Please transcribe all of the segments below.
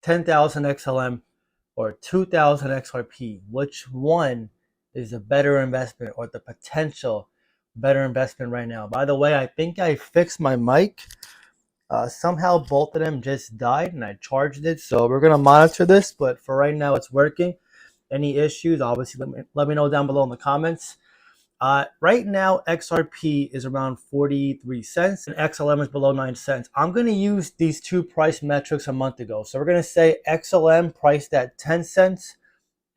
10,000 XLM or 2,000 XRP? Which one is a better investment or the potential better investment right now? By the way, I think I fixed my mic. Somehow both of them just died and I charged it. So we're going to monitor this, but for right now it's working. Any issues, obviously let me know down below in the comments. Right now, XRP is around 43 cents and XLM is below 9 cents. I'm going to use these two price metrics a month ago. So we're going to say XLM priced at 10 cents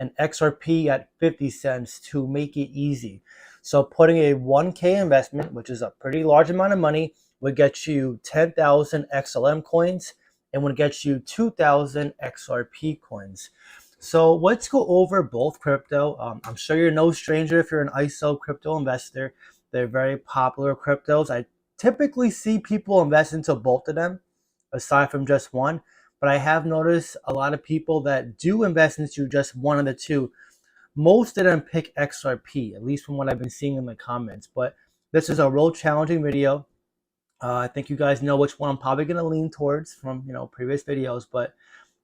and XRP at 50 cents to make it easy. So putting a 1K investment, which is a pretty large amount of money, would get you 10,000 XLM coins and would get you 2,000 XRP coins. So let's go over both crypto. I'm sure you're no stranger if you're an ISO crypto investor. They're very popular cryptos. I typically see people invest into both of them, aside from just one. But I have noticed a lot of people that do invest into just one of the two. Most of them pick XRP, at least from what I've been seeing in the comments. But this is a real challenging video. I think you guys know which one I'm probably going to lean towards from previous videos, but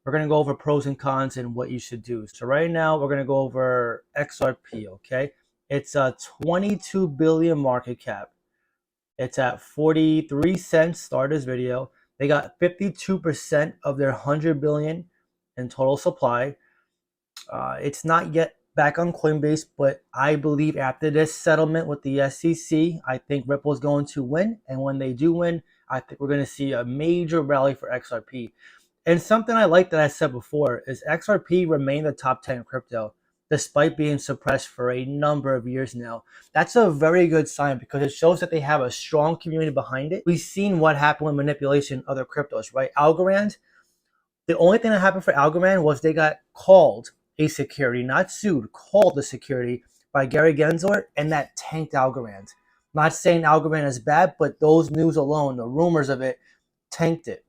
we're going to go over pros and cons and what you should do. So right now we're going to go over XRP, okay? It's a 22 billion market cap. It's at 43 cents start this video. They got 52% of their 100 billion in total supply. It's not yet back on Coinbase, but I believe after this settlement with the SEC, I think Ripple is going to win. And when they do win, I think we're going to see a major rally for XRP. And something I like that I said before is XRP remained the top 10 crypto despite being suppressed for a number of years now. That's a very good sign because it shows that they have a strong community behind it. We've seen what happened with manipulation of other cryptos, right? Algorand, the only thing that happened for Algorand was they got called a security, not sued, called a security by Gary Gensler, and that tanked Algorand. Not saying Algorand is bad, but those news alone, the rumors of it, tanked it.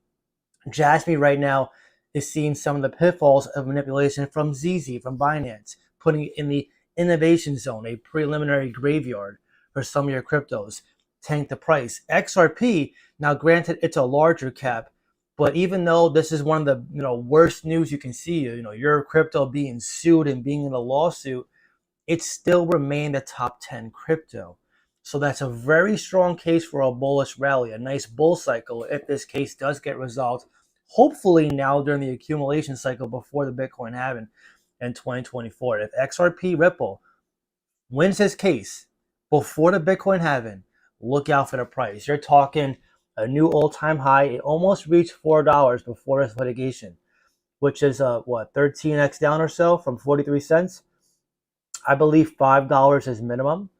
Jasmine right now is seeing some of the pitfalls of manipulation from ZZ, from Binance, putting it in the innovation zone, a preliminary graveyard for some of your cryptos, tank the price. XRP, now granted it's a larger cap, but even though this is one of the worst news you can see, your crypto being sued and being in a lawsuit, it still remained the top 10 crypto. So that's a very strong case for a bullish rally, a nice bull cycle if this case does get resolved, hopefully now during the accumulation cycle before the Bitcoin halving in 2024. If XRP Ripple wins this case before the Bitcoin halving, look out for the price. You're talking a new all-time high. It almost reached $4 before this litigation, which is 13x down or so from 43 cents. I believe $5 is minimum.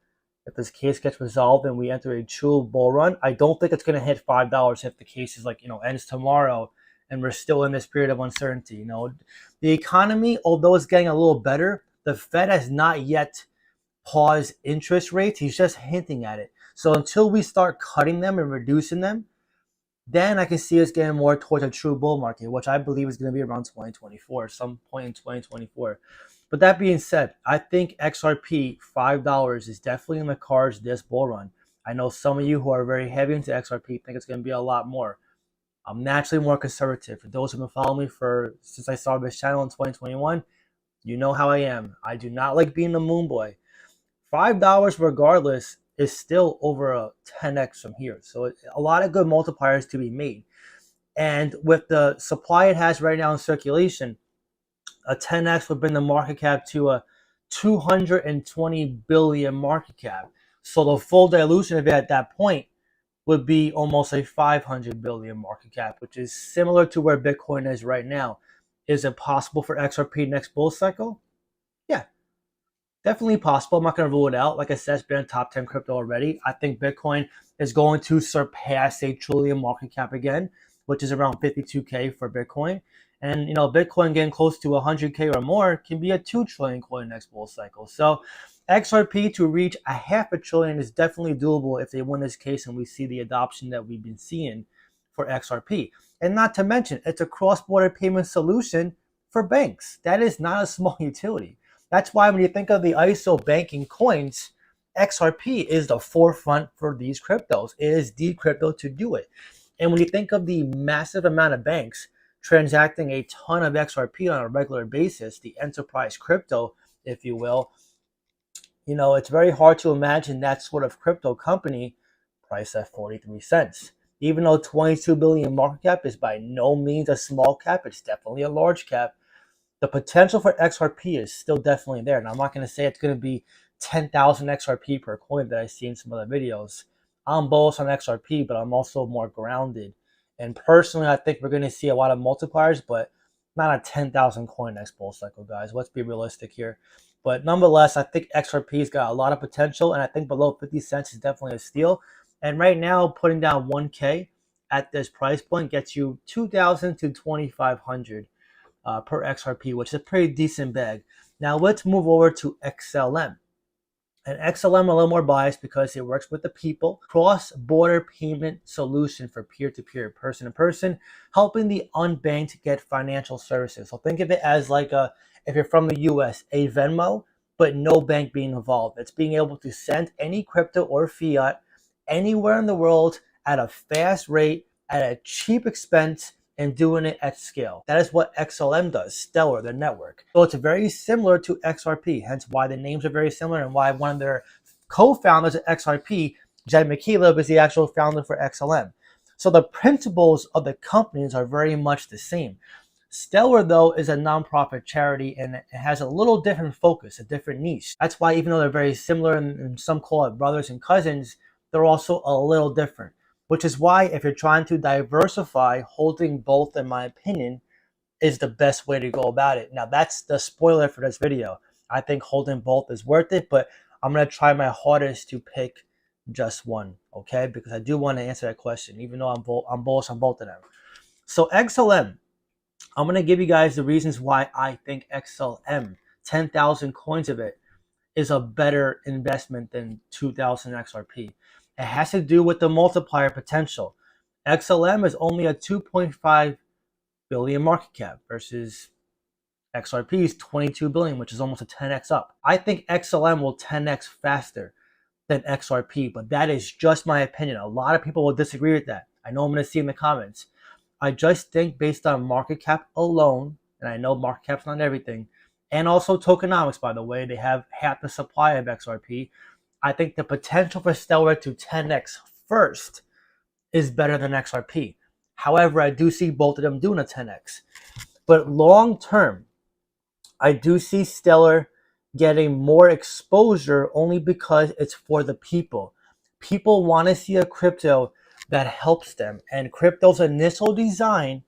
If this case gets resolved and we enter a true bull run, I don't think it's going to hit $5 if the case is ends tomorrow and we're still in this period of uncertainty. The economy, although it's getting a little better, the Fed has not yet paused interest rates. He's just hinting at it. So until we start cutting them and reducing them, then I can see us getting more towards a true bull market, which I believe is going to be around 2024, some point in 2024. But that being said, I think XRP $5 is definitely in the cards this bull run. I know some of you who are very heavy into XRP think it's going to be a lot more. I'm naturally more conservative. For those who have been following me since I started this channel in 2021, you know how I am. I do not like being the moon boy. $5 regardless is still over a 10x from here. So a lot of good multipliers to be made. And with the supply it has right now in circulation, a 10x would bring the market cap to a 220 billion market cap. So the full dilution of it at that point would be almost a 500 billion market cap, which is similar to where Bitcoin is right now. Is it possible for XRP next bull cycle? Yeah, definitely possible. I'm not going to rule it out. Like I said, it's been a top 10 crypto already. I think Bitcoin is going to surpass a trillion market cap again, which is around 52K for Bitcoin. And, Bitcoin getting close to 100K or more can be a 2 trillion coin next bull cycle. So XRP to reach a $500 billion is definitely doable if they win this case and we see the adoption that we've been seeing for XRP. And not to mention, it's a cross-border payment solution for banks. That is not a small utility. That's why when you think of the ISO banking coins, XRP is the forefront for these cryptos. It is the crypto to do it. And when you think of the massive amount of banks transacting a ton of XRP on a regular basis, the enterprise crypto, if you will, it's very hard to imagine that sort of crypto company priced at 43 cents. Even though 22 billion market cap is by no means a small cap, it's definitely a large cap. The potential for XRP is still definitely there. And I'm not going to say it's going to be 10,000 XRP per coin that I see in some other videos. I'm bullish on XRP, but I'm also more grounded. And personally, I think we're going to see a lot of multipliers, but not a 10,000 coin next bull cycle, guys. Let's be realistic here. But nonetheless, I think XRP's got a lot of potential, and I think below 50 cents is definitely a steal. And right now, putting down 1K at this price point gets you 2,000 to 2,500 per XRP, which is a pretty decent bag. Now let's move over to XLM. And XLM a little more biased because it works with the people. Cross-border payment solution for peer-to-peer, person-to-person, helping the unbanked get financial services. So think of it as like if you're from the US, a Venmo, but no bank being involved. It's being able to send any crypto or fiat anywhere in the world at a fast rate, at a cheap expense, and doing it at scale. That is what XLM does, Stellar, the network. So it's very similar to XRP, hence why the names are very similar and why one of their co-founders at XRP, Jed McCaleb, is the actual founder for XLM. So the principles of the companies are very much the same. Stellar, though, is a nonprofit charity and it has a little different focus, a different niche. That's why even though they're very similar and some call it brothers and cousins, they're also a little different. Which is why if you're trying to diversify, holding both, in my opinion, is the best way to go about it. Now, that's the spoiler for this video. I think holding both is worth it, but I'm going to try my hardest to pick just one, okay? Because I do want to answer that question, even though I'm bullish on both of them. So XLM, I'm going to give you guys the reasons why I think XLM, 10,000 coins of it, is a better investment than 2,000 XRP. It has to do with the multiplier potential. XLM is only a 2.5 billion market cap versus XRP's 22 billion, which is almost a 10x up. I think XLM will 10x faster than XRP, but that is just my opinion. A lot of people will disagree with that. I know I'm going to see in the comments. I just think based on market cap alone, and I know market cap's not everything, and also tokenomics, by the way, they have half the supply of XRP. I think the potential for Stellar to 10x first is better than XRP. However, I do see both of them doing a 10x. But long term, I do see Stellar getting more exposure only because it's for the people. People want to see a crypto that helps them. And crypto's initial design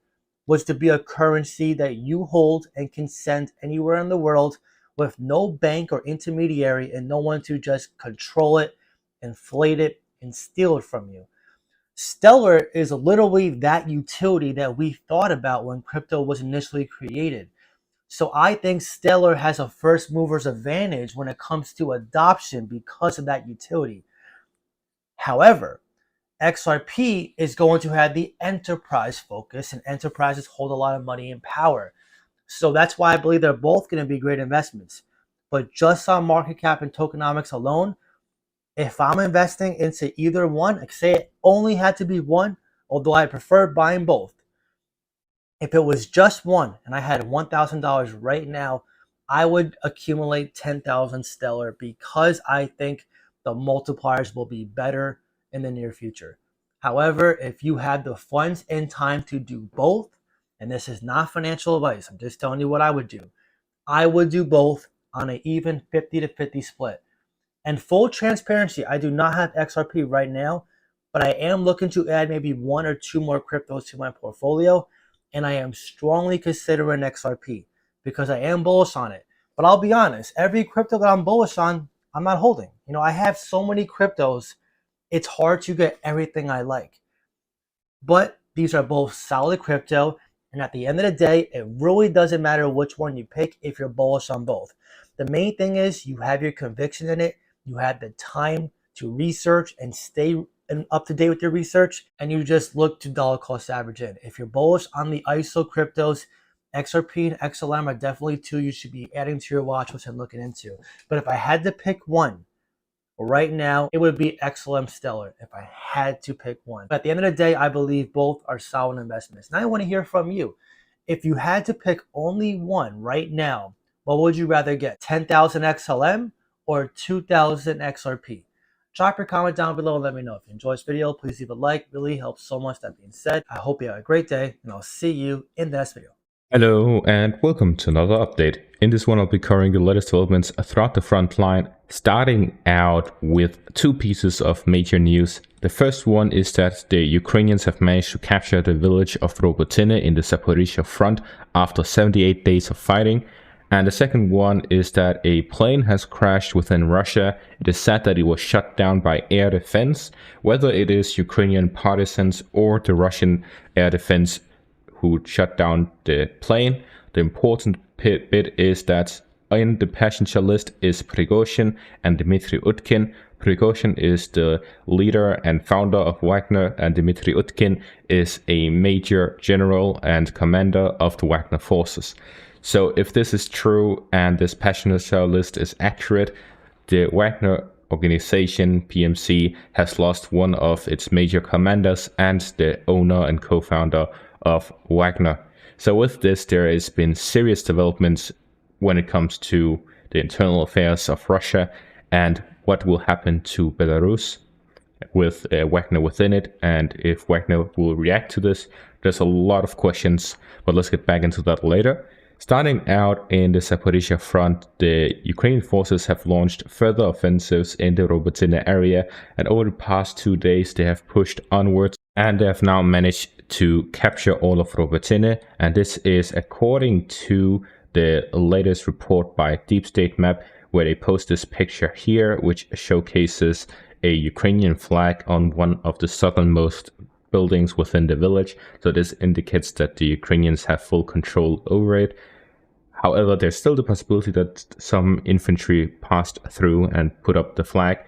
was to be a currency that you hold and can send anywhere in the world with no bank or intermediary and no one to just control it, inflate it, and steal it from you. Stellar is literally that utility that we thought about when crypto was initially created. So I think Stellar has a first mover's advantage when it comes to adoption because of that utility. However, XRP is going to have the enterprise focus, and enterprises hold a lot of money and power. So that's why I believe they're both going to be great investments. But just on market cap and tokenomics alone, if I'm investing into either one, like say it only had to be one, although I prefer buying both. If it was just one and I had $1,000 right now, I would accumulate 10,000 Stellar because I think the multipliers will be better in the near future. However, if you have the funds and time to do both, and this is not financial advice, I'm just telling you what I would do. I would do both on an even 50 to 50 split. And full transparency, I do not have XRP right now, but I am looking to add maybe one or two more cryptos to my portfolio. And I am strongly considering XRP because I am bullish on it. But I'll be honest, every crypto that I'm bullish on, I'm not holding. I have so many cryptos, it's hard to get everything I like. But these are both solid crypto. And at the end of the day, it really doesn't matter which one you pick if you're bullish on both. The main thing is you have your conviction in it. You have the time to research and stay up to date with your research, and you just look to dollar cost average in. If you're bullish on the ISO cryptos, XRP and XLM are definitely two you should be adding to your watch list and looking into. But if I had to pick one right now, it would be XLM Stellar if I had to pick one. But at the end of the day, I believe both are solid investments. Now I want to hear from you. If you had to pick only one right now, what would you rather get? 10,000 XLM or 2,000 XRP? Drop your comment down below and let me know. If you enjoyed this video, please leave a like. Really helps so much. That being said, I hope you have a great day, and I'll see you in the next video. Hello and welcome to another update. In this one I'll be covering the latest developments throughout the front line, starting out with two pieces of major news. The first one is that the Ukrainians have managed to capture the village of Robotyne in the Zaporizhia front after 78 days of fighting. And the second one is that a plane has crashed within Russia. It is said that it was shot down by air defense. Whether it is Ukrainian partisans or the Russian air defense who shut down the plane, the important bit is that in the passenger list is Prigozhin and Dmitry Utkin. Prigozhin is the leader and founder of Wagner, and Dmitry Utkin is a major general and commander of the Wagner forces. So if this is true and this passenger list is accurate, the Wagner organization, PMC, has lost one of its major commanders and the owner and co-founder of Wagner. So with this, there has been serious developments when it comes to the internal affairs of Russia and what will happen to Belarus with Wagner within it, and if Wagner will react to this. There's a lot of questions, but let's get back into that later. Starting out in the Zaporizhia front, the Ukrainian forces have launched further offensives in the Robotyne area, and over the past 2 days they have pushed onwards, and they have now managed to capture all of Robotyne. And this is according to the latest report by Deep State Map, where they post this picture here, which showcases a Ukrainian flag on one of the southernmost buildings within the village. So this indicates that the Ukrainians have full control over it. However, there's still the possibility that some infantry passed through and put up the flag,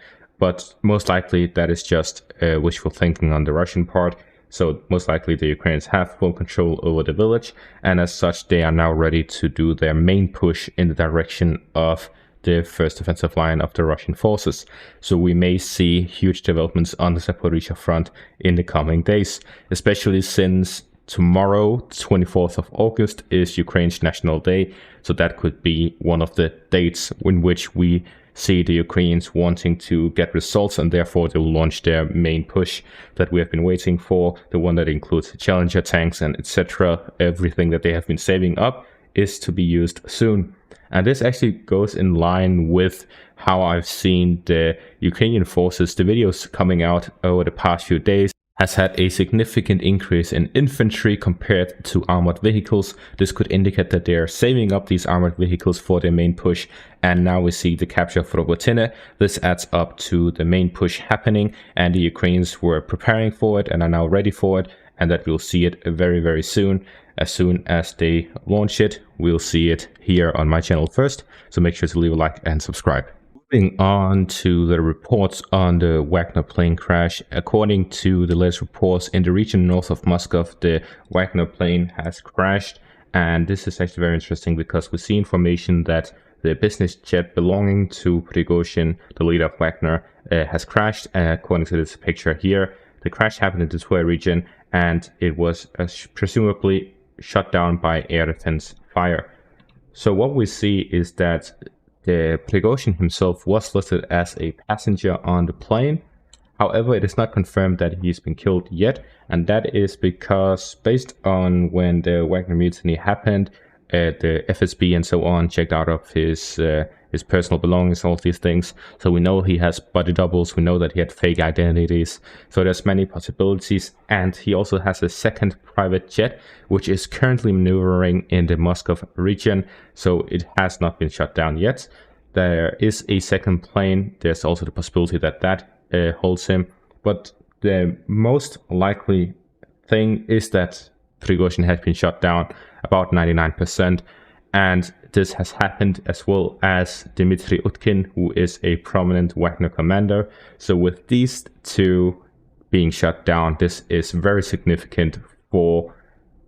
but most likely that is just wishful thinking on the Russian part. So most likely the Ukrainians have full control over the village, and as such they are now ready to do their main push in the direction of the first offensive line of the Russian forces. So we may see huge developments on the Zaporizhia front in the coming days, especially since tomorrow, 24th of August, is Ukraine's National Day. So that could be one of the dates in which we see the Ukrainians wanting to get results, and therefore they will launch their main push that we have been waiting for, the one that includes Challenger tanks and etc. Everything that they have been saving up is to be used soon. And this actually goes in line with how I've seen the Ukrainian forces, the videos coming out over the past few days, has had a significant increase in infantry compared to armored vehicles. This could indicate that they are saving up these armored vehicles for their main push, and now we see the capture of Robotyne. This adds up to the main push happening, and the Ukrainians were preparing for it and are now ready for it, and that we'll see it very, very soon. As soon as they launch it, we'll see it here on my channel first, so make sure to leave a like and subscribe. Moving on to the reports on the Wagner plane crash. According to the latest reports, in the region north of Moscow, the Wagner plane has crashed. And this is actually very interesting because we see information that the business jet belonging to Prigozhin, the leader of Wagner, has crashed. According to this picture here, the crash happened in the Tver region, and it was presumably shut down by air defense fire. So what we see is that the Prigozhin himself was listed as a passenger on the plane. However, it is not confirmed that he's been killed yet, and that is because based on when the Wagner mutiny happened, the FSB and so on checked out of his personal belongings, all of these things. So we know he has body doubles, we know that he had fake identities. So there's many possibilities, and he also has a second private jet, which is currently maneuvering in the Moscow region. So it has not been shut down yet. There is a second plane. There's also the possibility that that holds him. But the most likely thing is that Prigozhin has been shut down about 99%. And this has happened as well as Dmitry Utkin, who is a prominent Wagner commander. So with these two being shut down, this is very significant for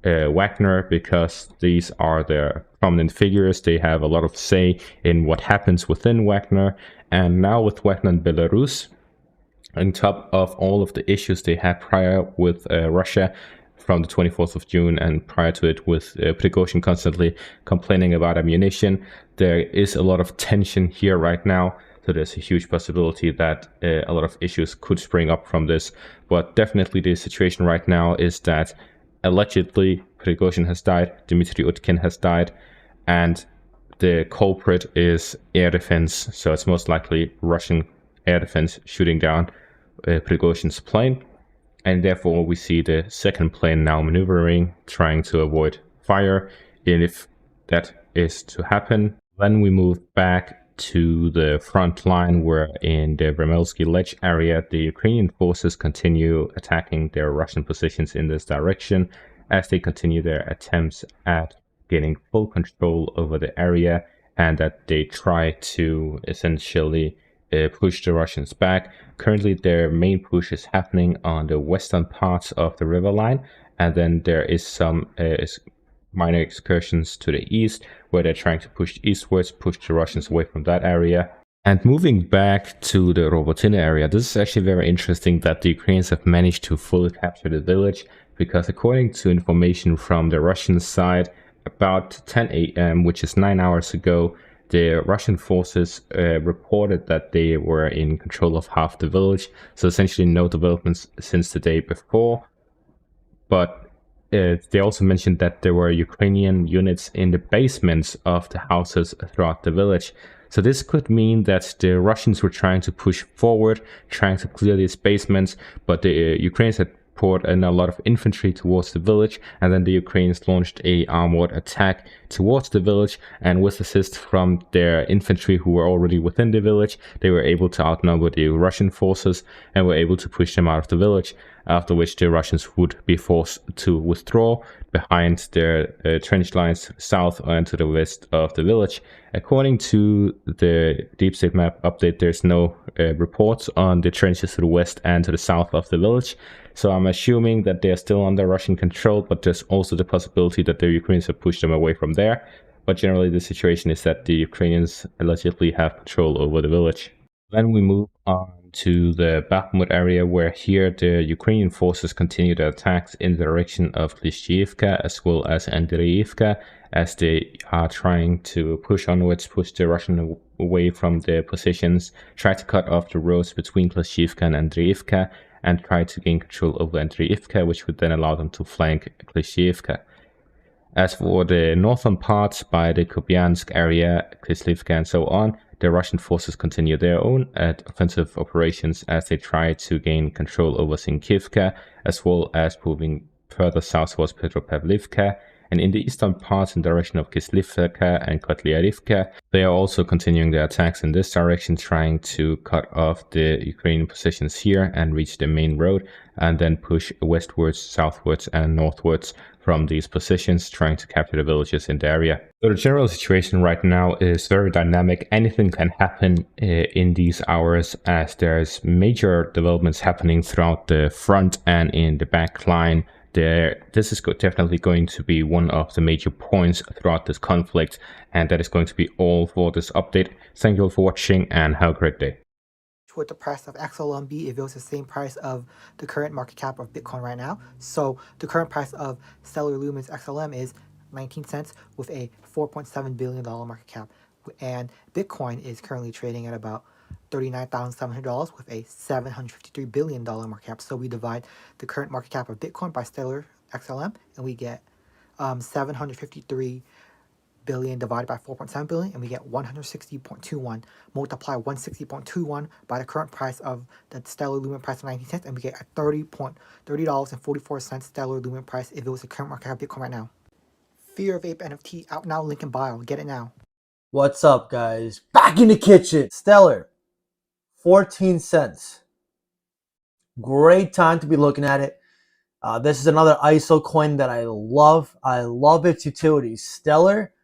Wagner, because these are their prominent figures. They have a lot of say in what happens within Wagner. And now with Wagner in Belarus, on top of all of the issues they had prior with Russia, from the 24th of June and prior to it with Prigozhin constantly complaining about ammunition. There is a lot of tension here right now. So there's a huge possibility that a lot of issues could spring up from this. But definitely the situation right now is that allegedly Prigozhin has died, Dmitry Utkin has died, and the culprit is air defense. So it's most likely Russian air defense shooting down Prigozhin's plane. And therefore we see the second plane now maneuvering, trying to avoid fire. And if that is to happen, then we move back to the front line, where in the Vremelsky Ledge area, the Ukrainian forces continue attacking their Russian positions in this direction as they continue their attempts at gaining full control over the area, and that they try to essentially push the Russians back. Currently, their main push is happening on the western parts of the river line, and then there is some minor excursions to the east, where they're trying to push eastwards, push the Russians away from that area. And moving back to the Robotyne area, this is actually very interesting that the Ukrainians have managed to fully capture the village, because according to information from the Russian side, about 10 a.m., which is 9 hours ago, the Russian forces reported that they were in control of half the village. So essentially no developments since the day before. But they also mentioned that there were Ukrainian units in the basements of the houses throughout the village. So this could mean that the Russians were trying to push forward, trying to clear these basements, but the Ukrainians had poured in a lot of infantry towards the village, and then the Ukrainians launched a armored attack towards the village, and with assist from their infantry who were already within the village, they were able to outnumber the Russian forces and were able to push them out of the village, after which the Russians would be forced to withdraw behind their trench lines south and to the west of the village. According to the Deep State Map update, there's no reports on the trenches to the west and to the south of the village. So I'm assuming that they're still under Russian control, but there's also the possibility that the Ukrainians have pushed them away from there. But generally the situation is that the Ukrainians allegedly have control over the village. Then we move on to the Bakhmut area, where here the Ukrainian forces continue their attacks in the direction of Klishchiivka as well as Andreevka, as they are trying to push onwards, push the Russian away from their positions, try to cut off the roads between Klishchiivka and Andreevka, and try to gain control over Andreevka, which would then allow them to flank Klishchiivka. As for the northern parts by the Kupiansk area, Kislivka and so on, the Russian forces continue their own offensive operations as they try to gain control over Sinkivka, as well as moving further south towards Petropavlivka. And in the eastern parts in the direction of Kislivka and Kotlyarivka, they are also continuing their attacks in this direction, trying to cut off the Ukrainian positions here and reach the main road, and then push westwards, southwards and northwards from these positions, trying to capture the villages in the area. So the general situation right now is very dynamic. Anything can happen in these hours, as there's major developments happening throughout the front and in the back line. This is definitely going to be one of the major points throughout this conflict, and that is going to be all for this update. Thank you all for watching and have a great day. With the price of XLMB, it was the same price of the current market cap of Bitcoin right now. So the current price of Stellar Lumens XLM is 19 cents with a $4.7 billion market cap. And Bitcoin is currently trading at about $39,700 with a $753 billion market cap. So we divide the current market cap of Bitcoin by Stellar XLM, and we get 753 billion divided by 4.7 billion, and we get 160.21. Multiply 160.21 by the current price of the Stellar Lumen price of 19 cents, and we get a $30.44 Stellar Lumen price if it was the current market cap of Bitcoin right now. Fear of Ape NFT out now, link in bio. Get it now. What's up, guys? Back in the kitchen. Stellar, 14 cents. Great time to be looking at it. This is another ISO coin that I love. I love its utilities. Stellar,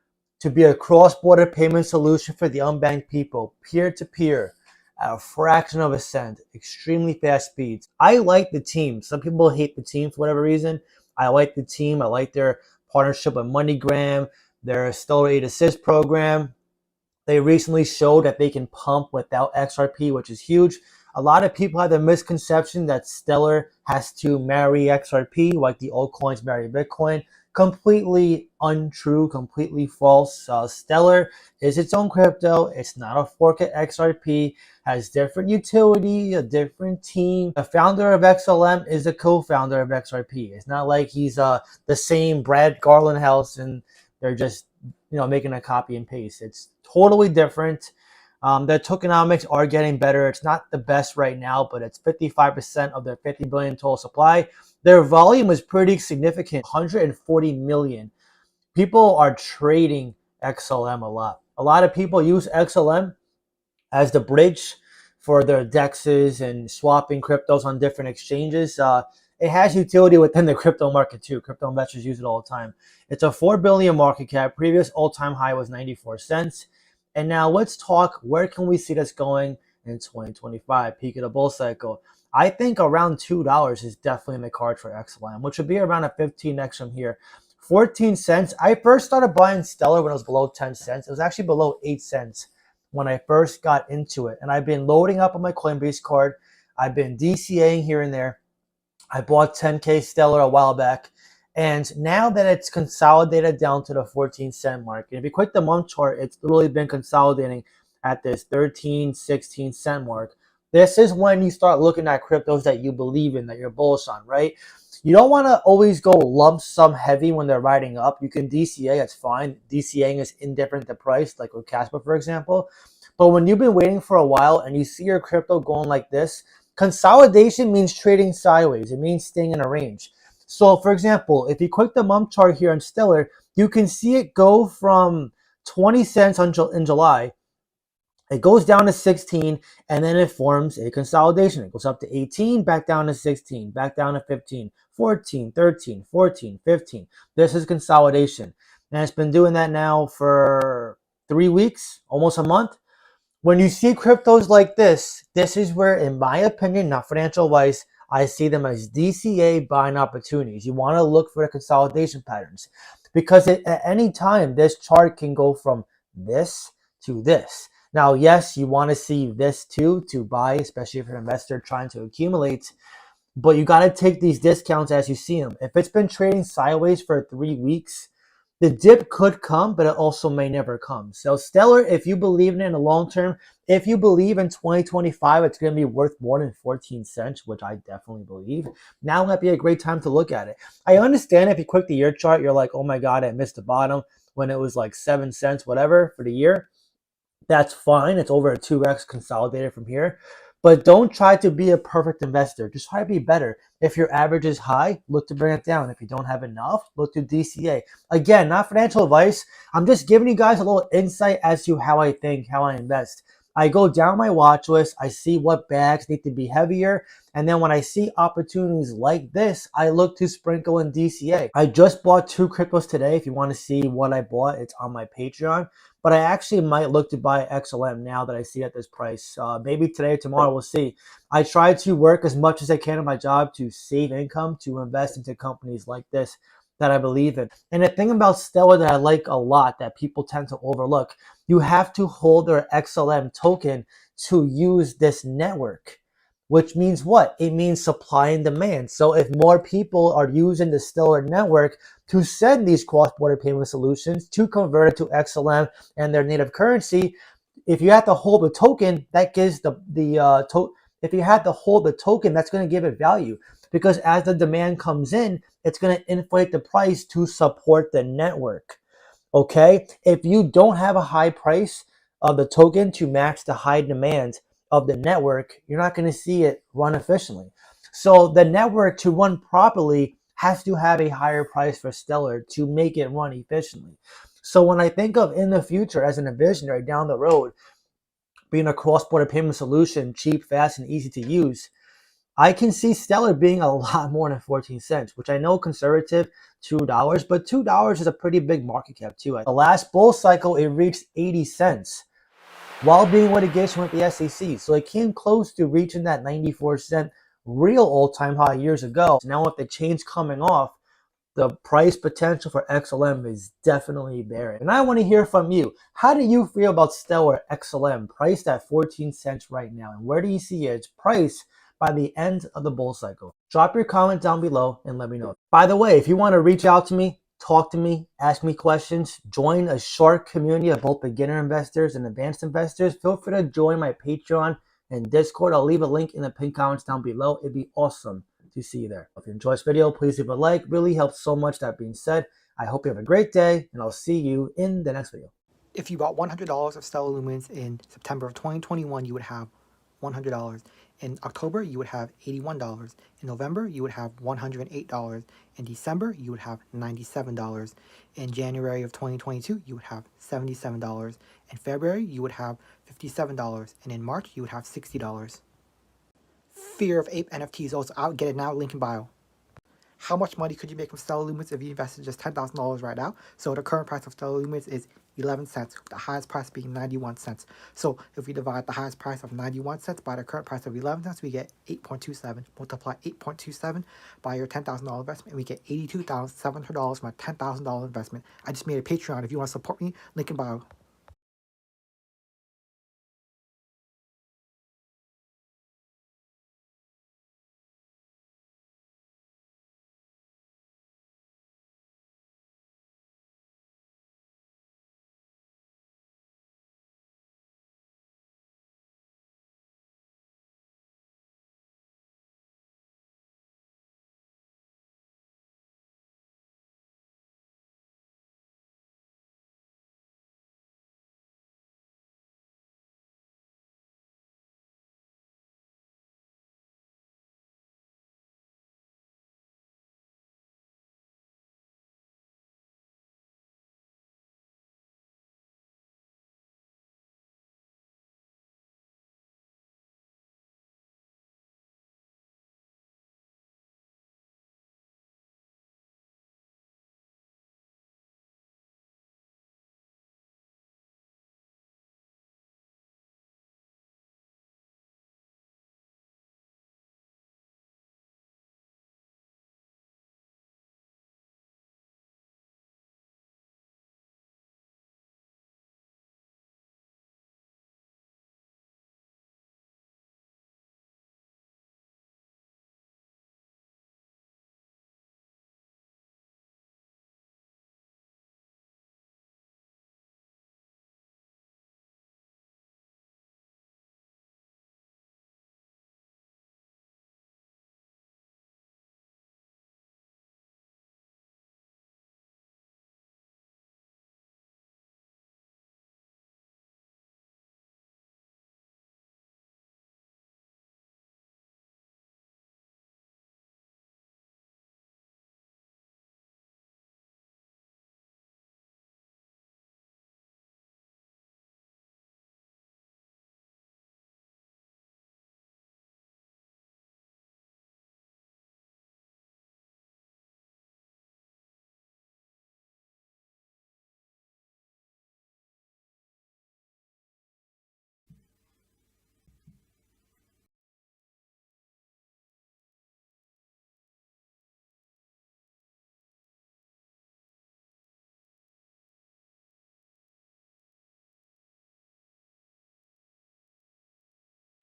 to be a cross-border payment solution for the unbanked people, peer-to-peer, at a fraction of a cent, extremely fast speeds. I like the team. Some people hate the team for whatever reason. I like the team. I like their partnership with MoneyGram, their Stellar 8 Assist program. They recently showed that they can pump without XRP, which is huge. A lot of people have the misconception that Stellar has to marry XRP like the altcoins marry Bitcoin. Completely untrue, completely false. Stellar is its own crypto. It's not a fork at XRP. Has different utility, a different team. The founder of XLM is a co-founder of XRP. It's not like he's the same Brad Garland house and they're just making a copy and paste. It's totally different. Their tokenomics are getting better. It's not the best right now, but it's 55% of their 50 billion total supply. Their volume is pretty significant, 140 million. People are trading XLM a lot. A lot of people use XLM as the bridge for their DEXs and swapping cryptos on different exchanges. It has utility within the crypto market too. Crypto investors use it all the time. It's a 4 billion market cap. Previous all-time high was 94 cents. And now let's talk, where can we see this going in 2025, peak of the bull cycle? I think around $2 is definitely in the card for XLM, which would be around a 15x from here. 14 cents. I first started buying Stellar when it was below 10 cents. It was actually below 8 cents when I first got into it. And I've been loading up on my Coinbase card. I've been DCAing here and there. I bought 10K Stellar a while back. And now that it's consolidated down to the 14-cent mark, and if you click the month chart, it's literally been consolidating at this 13, 16-cent mark. This is when you start looking at cryptos that you believe in, that you're bullish on, right? You don't want to always go lump sum heavy when they're riding up. You can DCA, that's fine. DCAing is indifferent to price, like with Casper, for example. But when you've been waiting for a while and you see your crypto going like this, consolidation means trading sideways. It means staying in a range. So, for example, if you click the month chart here on Stellar, you can see it go from 20 cents in July. It goes down to 16, and then it forms a consolidation. It goes up to 18, back down to 16, back down to 15, 14, 13, 14, 15. This is consolidation. And it's been doing that now for 3 weeks, almost a month. When you see cryptos like this is where, in my opinion, not financial advice, I see them as DCA buying opportunities. You want to look for the consolidation patterns because at any time, this chart can go from this to this. Now, yes, you want to see this too to buy, especially if you're an investor trying to accumulate, but you got to take these discounts as you see them. If it's been trading sideways for 3 weeks, the dip could come, but it also may never come. So Stellar, if you believe in it in the long term, if you believe in 2025, it's going to be worth more than 14 cents, which I definitely believe. Now might be a great time to look at it. I understand if you click the year chart, you're like, oh my God, I missed the bottom when it was like 7 cents, whatever, for the year. That's fine. It's over a 2x consolidated from here. But don't try to be a perfect investor. Just try to be better. If your average is high, look to bring it down. If you don't have enough, look to DCA. Again, not financial advice. I'm just giving you guys a little insight as to how I think, how I invest. I go down my watch list. I see what bags need to be heavier. And then when I see opportunities like this, I look to sprinkle in DCA. I just bought 2 cryptos today. If you want to see what I bought, it's on my Patreon. But I actually might look to buy XLM now that I see at this price. Maybe today or tomorrow, we'll see. I try to work as much as I can in my job to save income, to invest into companies like this that I believe in. And the thing about Stellar that I like a lot that people tend to overlook, you have to hold their XLM token to use this network. Which means what? It means supply and demand. So if more people are using the Stellar network to send these cross-border payment solutions, to convert it to XLM and their native currency, if you have to hold the token, that gives if you have to hold the token, that's going to give it value. Because as the demand comes in, it's going to inflate the price to support the network. Okay? If you don't have a high price of the token to match the high demand of the network, you're not going to see it run efficiently. So the network, to run properly, has to have a higher price for Stellar to make it run efficiently. So when I think of in the future as an visionary down the road, being a cross-border payment solution, cheap, fast, and easy to use, I can see Stellar being a lot more than 14 cents, which I know conservative, $2, but $2 is a pretty big market cap too. The last bull cycle, it reached 80 cents. While being in litigation with the SEC. So it came close to reaching that 94 cent real all-time high years ago. So now with the change coming off, the price potential for XLM is definitely there. And I want to hear from you. How do you feel about Stellar XLM priced at 14 cents right now? And where do you see its price by the end of the bull cycle? Drop your comment down below and let me know. By the way, if you want to reach out to me, talk to me, ask me questions, join a short community of both beginner investors and advanced investors, feel free to join my Patreon and Discord. I'll leave a link in the pinned comments down below. It'd be awesome to see you there. If you enjoyed this video, please leave a like. Really helps so much. That being said, I hope you have a great day, and I'll see you in the next video. If you bought $100 of Stellar Lumens in September of 2021, you would have $100. In October, you would have $81. In November, you would have $108. In December, you would have $97. In January of 2022, you would have $77. In February, you would have $57. And in March, you would have $60. Fear of Ape NFT is also out. Get it now, link in bio. How much money could you make from Stellar Lumens if you invested just $10,000 right now? So the current price of Stellar Lumens is 11 cents, with the highest price being 91 cents. So if we divide the highest price of 91 cents by the current price of 11 cents, we get 8.27. Multiply 8.27 by your $10,000 investment, and we get $82,700 from a $10,000 investment. I just made a Patreon. If you want to support me, link in bio.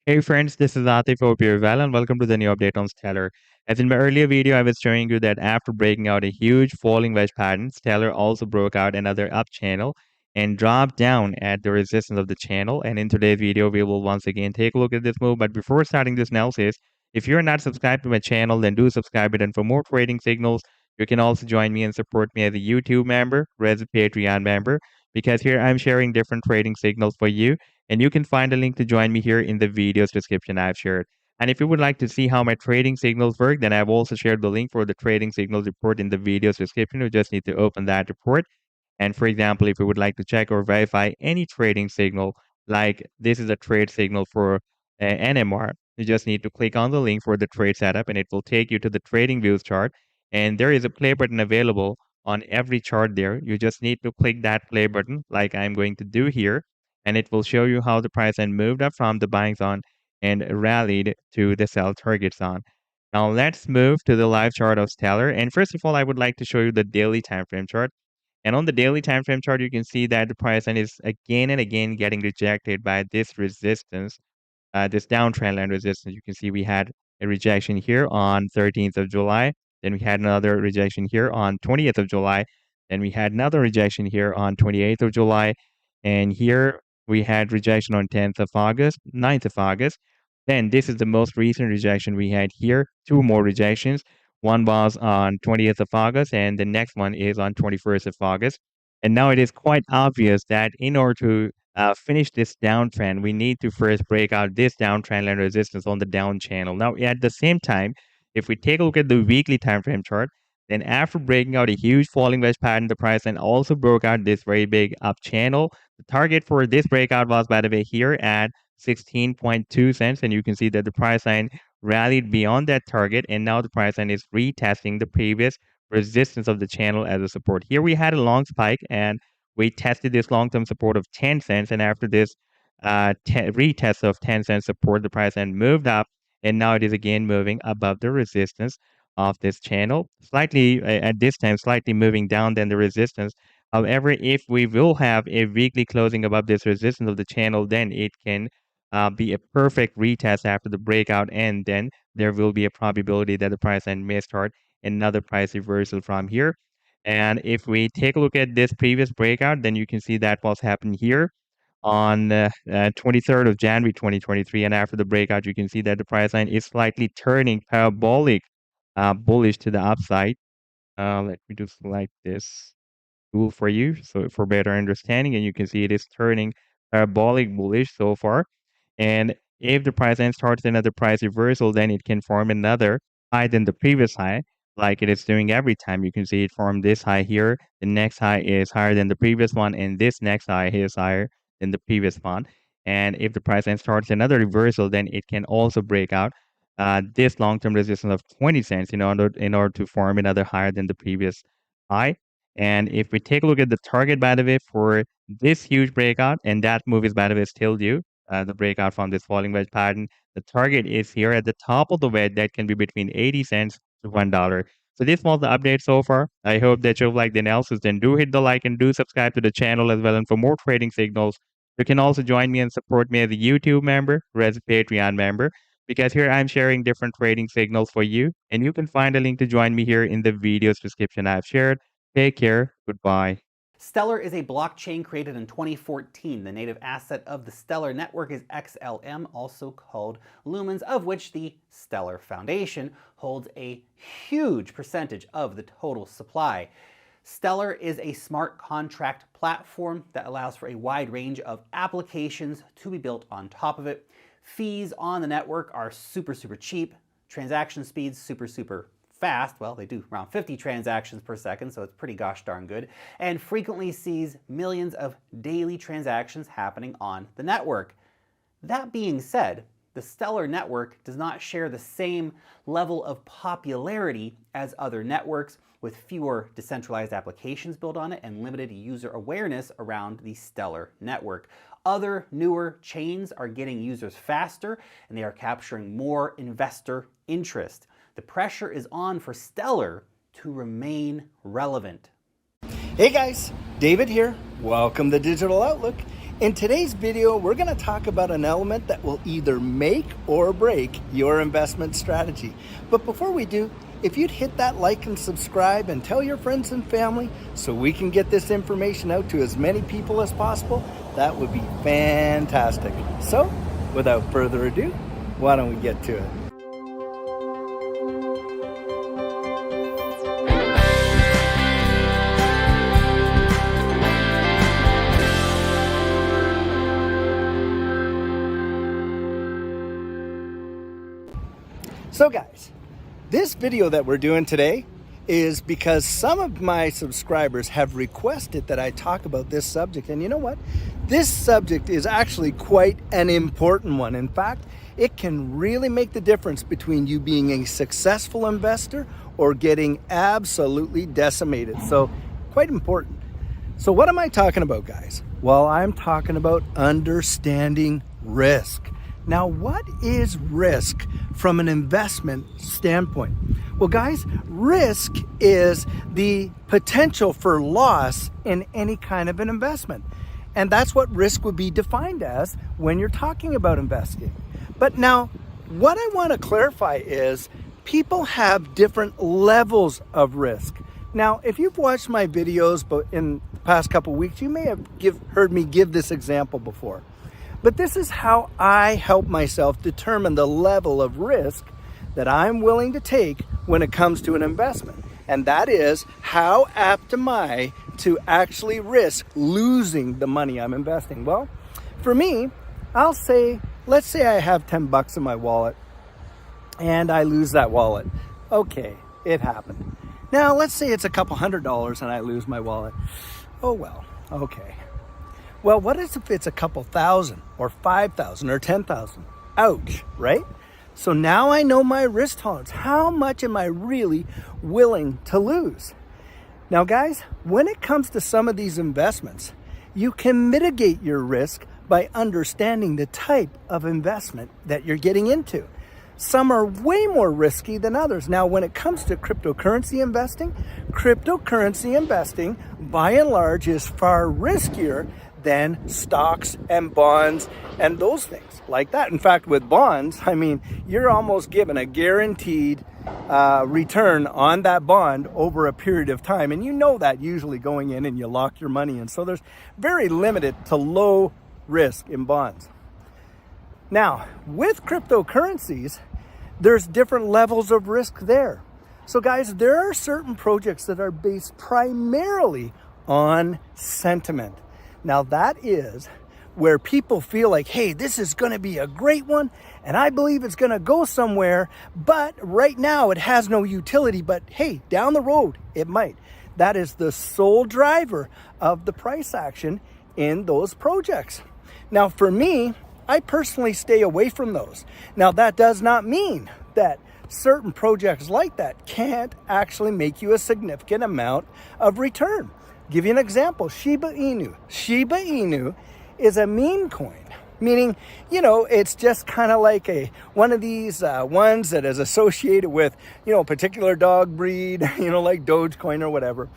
Hey friends, this is Atif. Hope you're well and welcome to the new update on Stellar. As in my earlier video, I was showing you that after breaking out a huge falling wedge pattern, Stellar also broke out another up channel and dropped down at the resistance of the channel. And in today's video, we will once again take a look at this move. But before starting this analysis, if you're not subscribed to my channel, then do subscribe it. And for more trading signals, you can also join me and support me as a YouTube member or as a Patreon member, because here I'm sharing different trading signals for you, and you can find a link to join me here in the video's description I've shared. And if you would like to see how my trading signals work, then I've also shared the link for the trading signals report in the video's description. You just need to open that report. And for example, if you would like to check or verify any trading signal, like this is a trade signal for NMR, you just need to click on the link for the trade setup and it will take you to the trading views chart. And there is a play button available on every chart there. You just need to click that play button like I'm going to do here, and it will show you how the price then moved up from the buying zone and rallied to the sell target zone. Now let's move to the live chart of Stellar. And first of all, I would like to show you the daily time frame chart. And on the daily time frame chart, you can see that the price line is again and again getting rejected by this resistance, this downtrend line resistance. You can see we had a rejection here on 13th of July. Then we had another rejection here on 20th of July. Then we had another rejection here on 28th of July. And here we had rejection on 10th of August, 9th of August. Then this is the most recent rejection we had here. Two more rejections. One was on 20th of August, and the next one is on 21st of August. And now it is quite obvious that in order to finish this downtrend, we need to first break out this downtrend line resistance on the down channel. Now, at the same time, if we take a look at the weekly time frame chart, then after breaking out a huge falling wedge pattern, the price line also broke out this very big up channel. The target for this breakout was, by the way, here at 16.2 cents, and you can see that the price line rallied beyond that target, and now the price line is retesting the previous resistance of the channel as a support. Here we had a long spike, and we tested this long-term support of 10 cents, and after this retest of 10 cents support, the price line moved up, and now it is again moving above the resistance of this channel, slightly at this time slightly moving down than the resistance. However, if we will have a weekly closing above this resistance of the channel, then it can be a perfect retest after the breakout, and then there will be a probability that the price line may start another price reversal from here. And if we take a look at this previous breakout, then you can see that what's happened here on 23rd of January 2023, and after the breakout, you can see that the price line is slightly turning parabolic bullish to the upside. Let me just select this tool for you so for better understanding, and you can see it is turning parabolic bullish so far. And if the price line starts another price reversal, then it can form another high than the previous high, like it is doing every time. You can see it form this high here. The next high is higher than the previous one, and this next high is higher than the previous one. And if the price line starts another reversal, then it can also break out this long-term resistance of 20 cents in order to form another higher than the previous high. And if we take a look at the target, by the way, for this huge breakout, and that move is, by the way, still due, the breakout from this falling wedge pattern, the target is here at the top of the wedge that can be between 80 cents to $1. So this was the update so far. I hope that you've liked the analysis. Then do hit the like and do subscribe to the channel as well. And for more trading signals, you can also join me and support me as a YouTube member or as a Patreon member, because here I'm sharing different trading signals for you. And you can find a link to join me here in the video's description I've shared. Take care. Goodbye. Stellar is a blockchain created in 2014. The native asset of the Stellar network is XLM, also called Lumens, of which the Stellar Foundation holds a huge percentage of the total supply. Stellar is a smart contract platform that allows for a wide range of applications to be built on top of it. Fees on the network are super cheap. Transaction speeds super fast. Well, they do around 50 transactions per second, so it's pretty gosh darn good, and frequently sees millions of daily transactions happening on the network. That being said, the Stellar network does not share the same level of popularity as other networks, with fewer decentralized applications built on it and limited user awareness around the Stellar network. Other newer chains are getting users faster, and they are capturing more investor interest. The pressure is on for Stellar to remain relevant. Hey guys, David here. Welcome to Digital Outlook. In today's video, we're going to talk about an element that will either make or break your investment strategy. But before we do, if you'd hit that like and subscribe and tell your friends and family so we can get this information out to as many people as possible, that would be fantastic. So, without further ado, why don't we get to it? So guys, this video that we're doing today is because some of my subscribers have requested that I talk about this subject. And you know what? This subject is actually quite an important one. In fact, it can really make the difference between you being a successful investor or getting absolutely decimated. So quite important. So what am I talking about, guys? Well, I'm talking about understanding risk. Now, what is risk from an investment standpoint? Well, guys, risk is the potential for loss in any kind of an investment. And that's what risk would be defined as when you're talking about investing. But now, what I want to clarify is people have different levels of risk. Now, if you've watched my videos in the past couple weeks, you may have heard me give this example before. But this is how I help myself determine the level of risk that I'm willing to take when it comes to an investment. And that is, how apt am I to actually risk losing the money I'm investing? Well, for me, let's say I have 10 bucks in my wallet and I lose that wallet. Okay, it happened. Now, let's say it's a couple $100 and I lose my wallet. Oh well, okay. Well, what if it's a couple thousand or 5,000 or 10,000? Ouch, right? So now I know my risk tolerance. How much am I really willing to lose? Now, guys, when it comes to some of these investments, you can mitigate your risk by understanding the type of investment that you're getting into. Some are way more risky than others. Now, when it comes to cryptocurrency investing by and large is far riskier than stocks and bonds and those things like that. In fact, with bonds, I mean, you're almost given a guaranteed return on that bond over a period of time. And you know that usually going in and you lock your money in. So there's very limited to low risk in bonds. Now, with cryptocurrencies, there's different levels of risk there. So guys, there are certain projects that are based primarily on sentiment. Now that is where people feel like, hey, this is going to be a great one and I believe it's going to go somewhere, but right now it has no utility, but hey, down the road it might. That is the sole driver of the price action in those projects. Now for me, I personally stay away from those. Now that does not mean that certain projects like that can't actually make you a significant amount of return. Give you an example, Shiba Inu. Shiba Inu is a meme coin, meaning, it's just kind of like one of these ones that is associated with, a particular dog breed, like Dogecoin or whatever.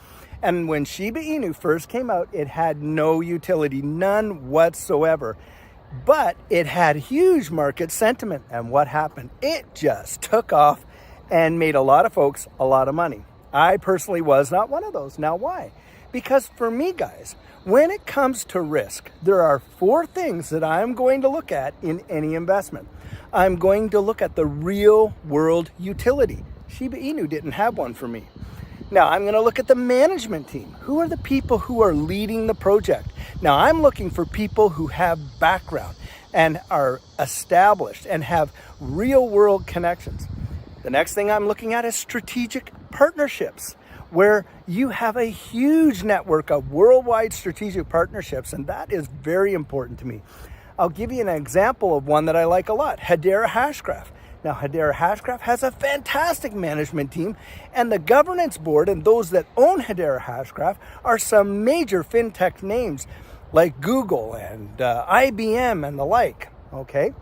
And when Shiba Inu first came out, it had no utility, none whatsoever. But it had huge market sentiment. And what happened? It just took off and made a lot of folks a lot of money. I personally was not one of those. Now, why? Because for me, guys, when it comes to risk, there are 4 things that I'm going to look at in any investment. I'm going to look at the real world utility. Shiba Inu didn't have one for me. Now, I'm going to look at the management team. Who are the people who are leading the project? Now, I'm looking for people who have background and are established and have real world connections. The next thing I'm looking at is strategic partnerships, where you have a huge network of worldwide strategic partnerships, and that is very important to me. I'll give you an example of one that I like a lot, Hedera Hashgraph. Now, Hedera Hashgraph has a fantastic management team, and the governance board and those that own Hedera Hashgraph are some major fintech names like Google and IBM and the like, okay?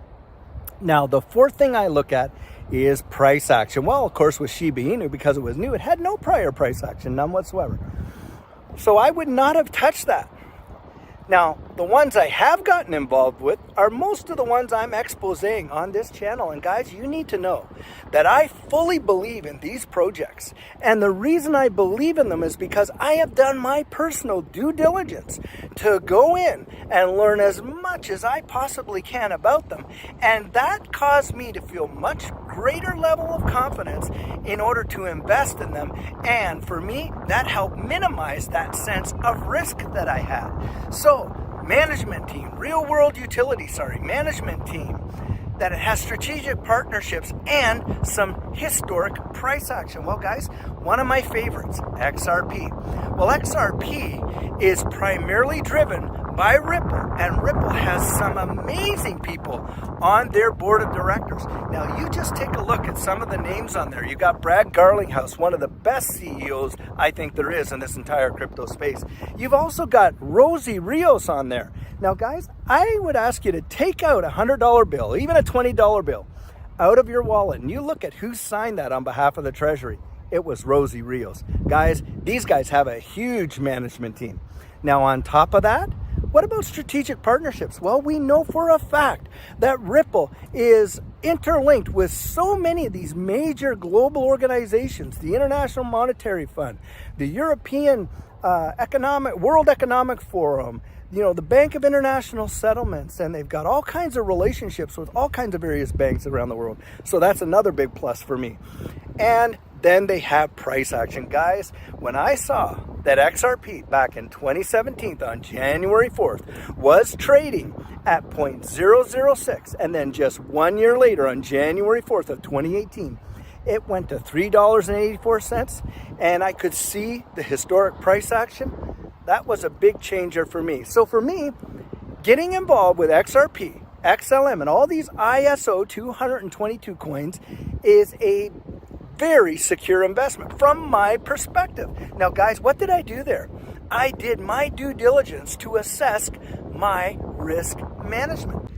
Now, the 4th thing I look at is price action. Well, of course, with Shiba Inu, because it was new, it had no prior price action, none whatsoever. So I would not have touched that. Now, the ones I have gotten involved with are most of the ones I'm exposing on this channel. And guys, you need to know that I fully believe in these projects. And the reason I believe in them is because I have done my personal due diligence to go in and learn as much as I possibly can about them. And that caused me to feel much greater level of confidence in order to invest in them. And for me, that helped minimize that sense of risk that I had. So, management team, real world utility, management team that it has strategic partnerships and some historic price action. Well, guys, one of my favorites, XRP. Well, XRP is primarily driven by Ripple, and Ripple has some amazing people on their board of directors. Now, you just take a look at some of the names on there. You got Brad Garlinghouse, one of the best CEOs I think there is in this entire crypto space. You've also got Rosie Rios on there. Now guys, I would ask you to take out a $100 bill, even a $20 bill, out of your wallet, and you look at who signed that on behalf of the Treasury. It was Rosie Rios. Guys, these guys have a huge management team. Now on top of that, what about strategic partnerships? Well, we know for a fact that Ripple is interlinked with so many of these major global organizations, the International Monetary Fund, the European World Economic Forum, the Bank of International Settlements, and they've got all kinds of relationships with all kinds of various banks around the world. So that's another big plus for me. And then they have price action. Guys, when I saw that XRP back in 2017 on January 4th was trading at 0.006, and then just 1 year later on January 4th of 2018, it went to $3.84, and I could see the historic price action. That was a big changer for me. So for me, getting involved with XRP, XLM, and all these ISO 222 coins is a very secure investment from my perspective. Now guys, what did I do there? I did my due diligence to assess my risk management.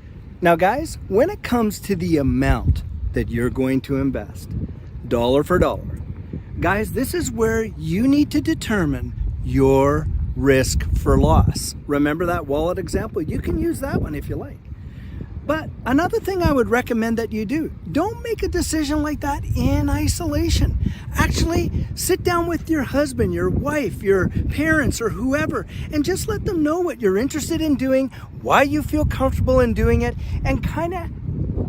Now guys, when it comes to the amount that you're going to invest, dollar for dollar, guys, this is where you need to determine your risk for loss. Remember that wallet example? You can use that one if you like. But another thing I would recommend that you do, don't make a decision like that in isolation. Actually, sit down with your husband, your wife, your parents, or whoever, and just let them know what you're interested in doing, why you feel comfortable in doing it, and kind of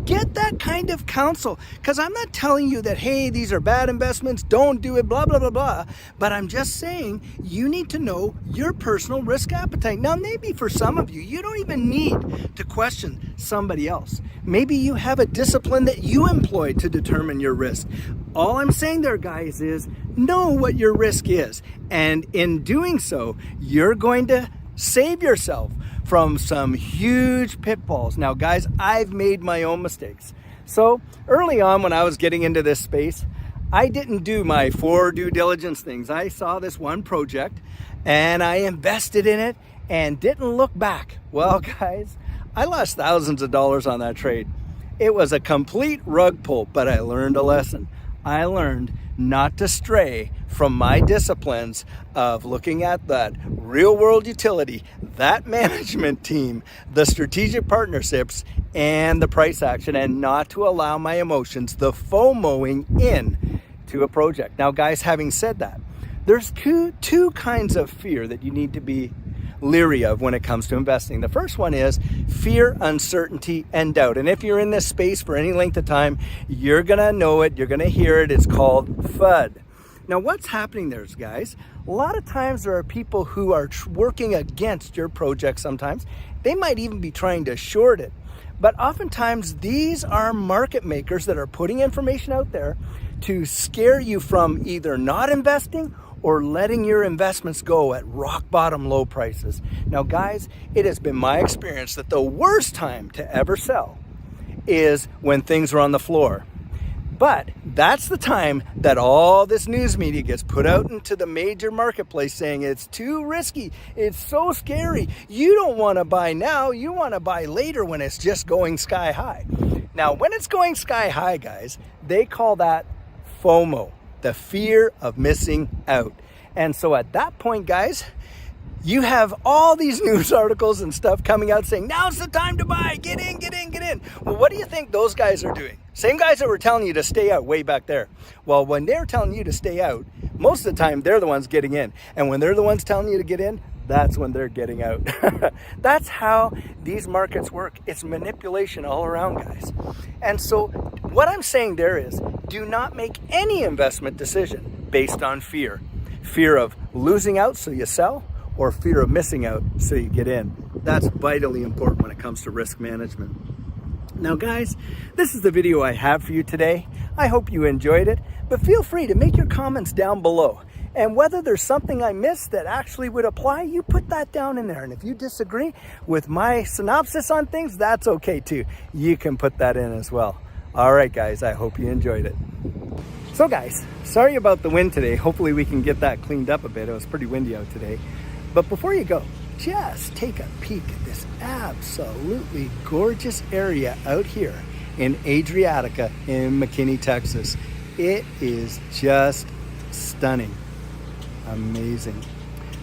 get that kind of counsel. Because I'm not telling you that, hey, these are bad investments, don't do it, blah, blah, blah, blah. But I'm just saying you need to know your personal risk appetite. Now, maybe for some of you, you don't even need to question somebody else. Maybe you have a discipline that you employ to determine your risk. All I'm saying there, guys, is know what your risk is. And in doing so, you're going to save yourself from some huge pitfalls. Now guys, I've made my own mistakes. So early on when I was getting into this space, I didn't do my 4 due diligence things. I saw this one project and I invested in it and didn't look back. Well guys, I lost thousands of dollars on that trade. It was a complete rug pull, but I learned a lesson. I learned not to stray from my disciplines of looking at that real world utility, that management team, the strategic partnerships, and the price action, and not to allow my emotions, the FOMOing in to a project. Now guys, having said that, there's two kinds of fear that you need to be leery of when it comes to investing. The first one is fear, uncertainty, and doubt. And if you're in this space for any length of time, you're gonna know it, you're gonna hear it. It's called FUD. Now what's happening there, guys? A lot of times there are people who are working against your project sometimes. They might even be trying to short it. But oftentimes these are market makers that are putting information out there to scare you from either not investing or letting your investments go at rock bottom low prices. Now guys, it has been my experience that the worst time to ever sell is when things are on the floor. But that's the time that all this news media gets put out into the major marketplace saying it's too risky, it's so scary, you don't want to buy now, you want to buy later when it's just going sky high. Now when it's going sky high, guys, they call that FOMO, the fear of missing out. And so at that point, guys, you have all these news articles and stuff coming out saying, now's the time to buy, get in, get in, get in. Well, what do you think those guys are doing? Same guys that were telling you to stay out way back there. Well, when they're telling you to stay out, most of the time they're the ones getting in. And when they're the ones telling you to get in, that's when they're getting out. That's how these markets work. It's manipulation all around, guys. And so what I'm saying there is, do not make any investment decision based on fear. Fear of losing out so you sell, or fear of missing out so you get in. That's vitally important when it comes to risk management. Now guys, this is the video I have for you today. I hope you enjoyed it, but feel free to make your comments down below. And whether there's something I missed that actually would apply, you put that down in there. And if you disagree with my synopsis on things, that's okay too. You can put that in as well. All right, guys, I hope you enjoyed it. So guys, sorry about the wind today. Hopefully we can get that cleaned up a bit. It was pretty windy out today. But before you go, just take a peek at this absolutely gorgeous area out here in Adriatica in McKinney, Texas. It is just stunning. Amazing.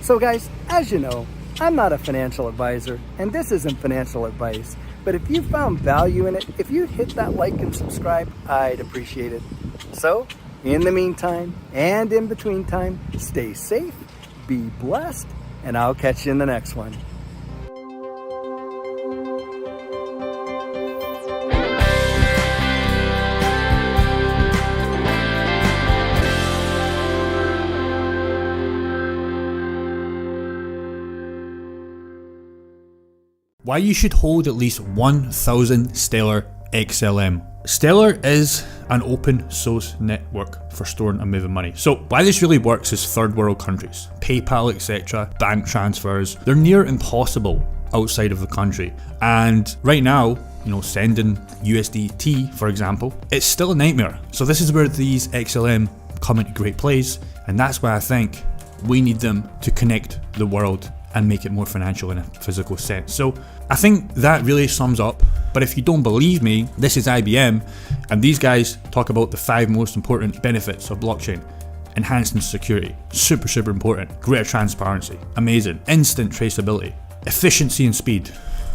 So guys, as you know, I'm not a financial advisor, and this isn't financial advice. But if you found value in it, if you'd hit that like and subscribe, I'd appreciate it. So, in the meantime, and in between time, stay safe, be blessed, and I'll catch you in the next one. Why you should hold at least 1,000 Stellar XLM. Stellar is an open source network for storing and moving money. So why this really works is third world countries, PayPal, etc., bank transfers, they're near impossible outside of the country. And right now, sending USDT, for example, it's still a nightmare. So this is where these XLM come into great place. And that's why I think we need them to connect the world and make it more financial in a physical sense. So I think that really sums up. But if you don't believe me, this is IBM, and these guys talk about the 5 most important benefits of blockchain. Enhancing security, super important. Greater transparency, amazing. Instant traceability, efficiency and speed,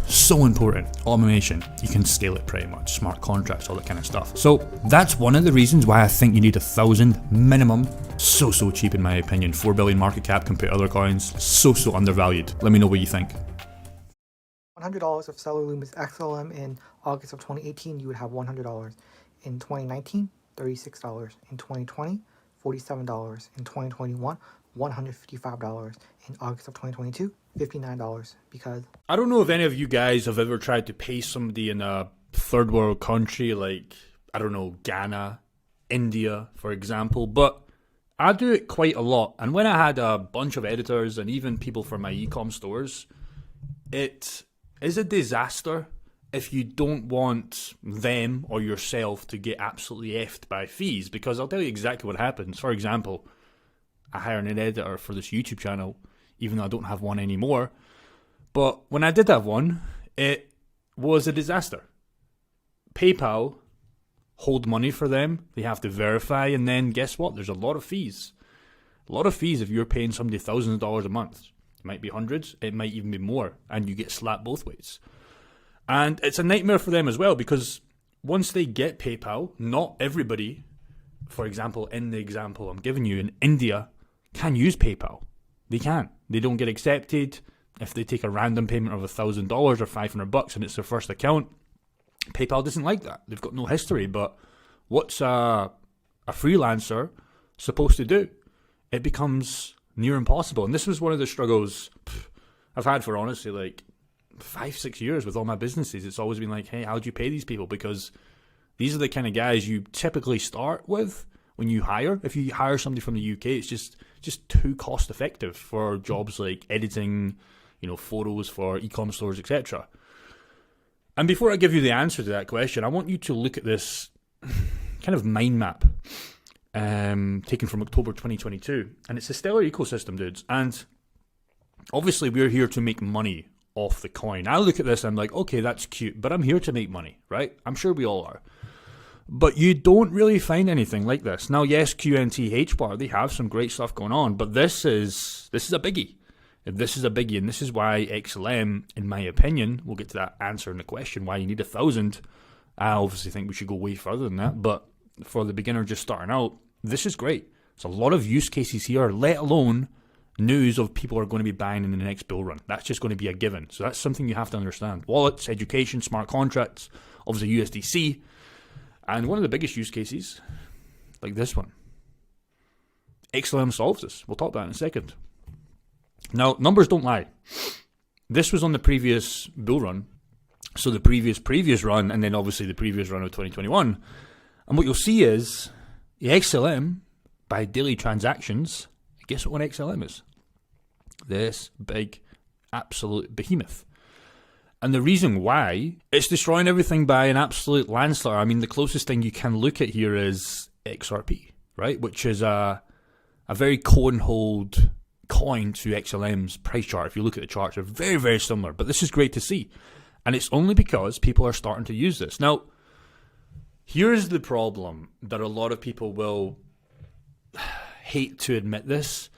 so important. Automation, you can scale it pretty much. Smart contracts, all that kind of stuff. So that's one of the reasons why I think you need 1,000 minimum. So cheap in my opinion. 4 billion market cap compared to other coins. So undervalued. Let me know what you think. $100 of Stellar Lumens XLM in August of 2018, you would have $100. In 2019, $36. In 2020, $47. In 2021, $155. In August of 2022, $59. Because I don't know if any of you guys have ever tried to pay somebody in a third world country like, I don't know, Ghana, India, for example, but I do it quite a lot. And when I had a bunch of editors and even people for my e-com stores, it is a disaster if you don't want them or yourself to get absolutely effed by fees, because I'll tell you exactly what happens. For example, I hired an editor for this YouTube channel, even though I don't have one anymore. But when I did have one, it was a disaster. PayPal hold money for them, they have to verify, and then guess what? There's a lot of fees. A lot of fees if you're paying somebody thousands of dollars a month. It might be hundreds, it might even be more, and you get slapped both ways. And it's a nightmare for them as well, because once they get PayPal, not everybody, for example, in the example I'm giving you, in India, can use PayPal. They can't. They don't get accepted. If they take a random payment of $1,000 or $500 and it's their first account, PayPal doesn't like that. They've got no history. But what's a freelancer supposed to do? It becomes near impossible. And this was one of the struggles I've had for honestly like 5-6 years with all my businesses. It's always been like, hey, how do you pay these people? Because these are the kind of guys you typically start with when you hire. If you hire somebody from the UK, it's just too cost effective for jobs like editing, photos for e-com stores, etc. And before I give you the answer to that question, I want you to look at this kind of mind map taken from October 2022. And it's a stellar ecosystem, dudes. And obviously we're here to make money off the coin. I look at this and I'm like, okay, that's cute, but I'm here to make money, right? I'm sure we all are. But you don't really find anything like this. Now, yes, QNT HBAR, they have some great stuff going on, but this is a biggie. This is a biggie, and this is why XLM, in my opinion, we'll get to that answer in the question, why you need 1,000. I obviously think we should go way further than that, but for the beginner just starting out, this is great. There's a lot of use cases here, let alone news of people are going to be buying in the next bull run. That's just going to be a given. So that's something you have to understand. Wallets, education, smart contracts, obviously USDC, and one of the biggest use cases, like this one. XLM solves this. We'll talk about that in a second. Now, numbers don't lie. This was on the previous bull run, so the previous run, and then obviously the previous run of 2021. And what you'll see is the XLM, by daily transactions, guess what one XLM is? This big, absolute behemoth. And the reason why, it's destroying everything by an absolute landslide. I mean, the closest thing you can look at here is XRP, right? Which is a very co-and-hold coin to XLM's price chart. If you look at the charts, they're very, very similar. But this is great to see. And it's only because people are starting to use this. Now, here's the problem that a lot of people will hate to admit this.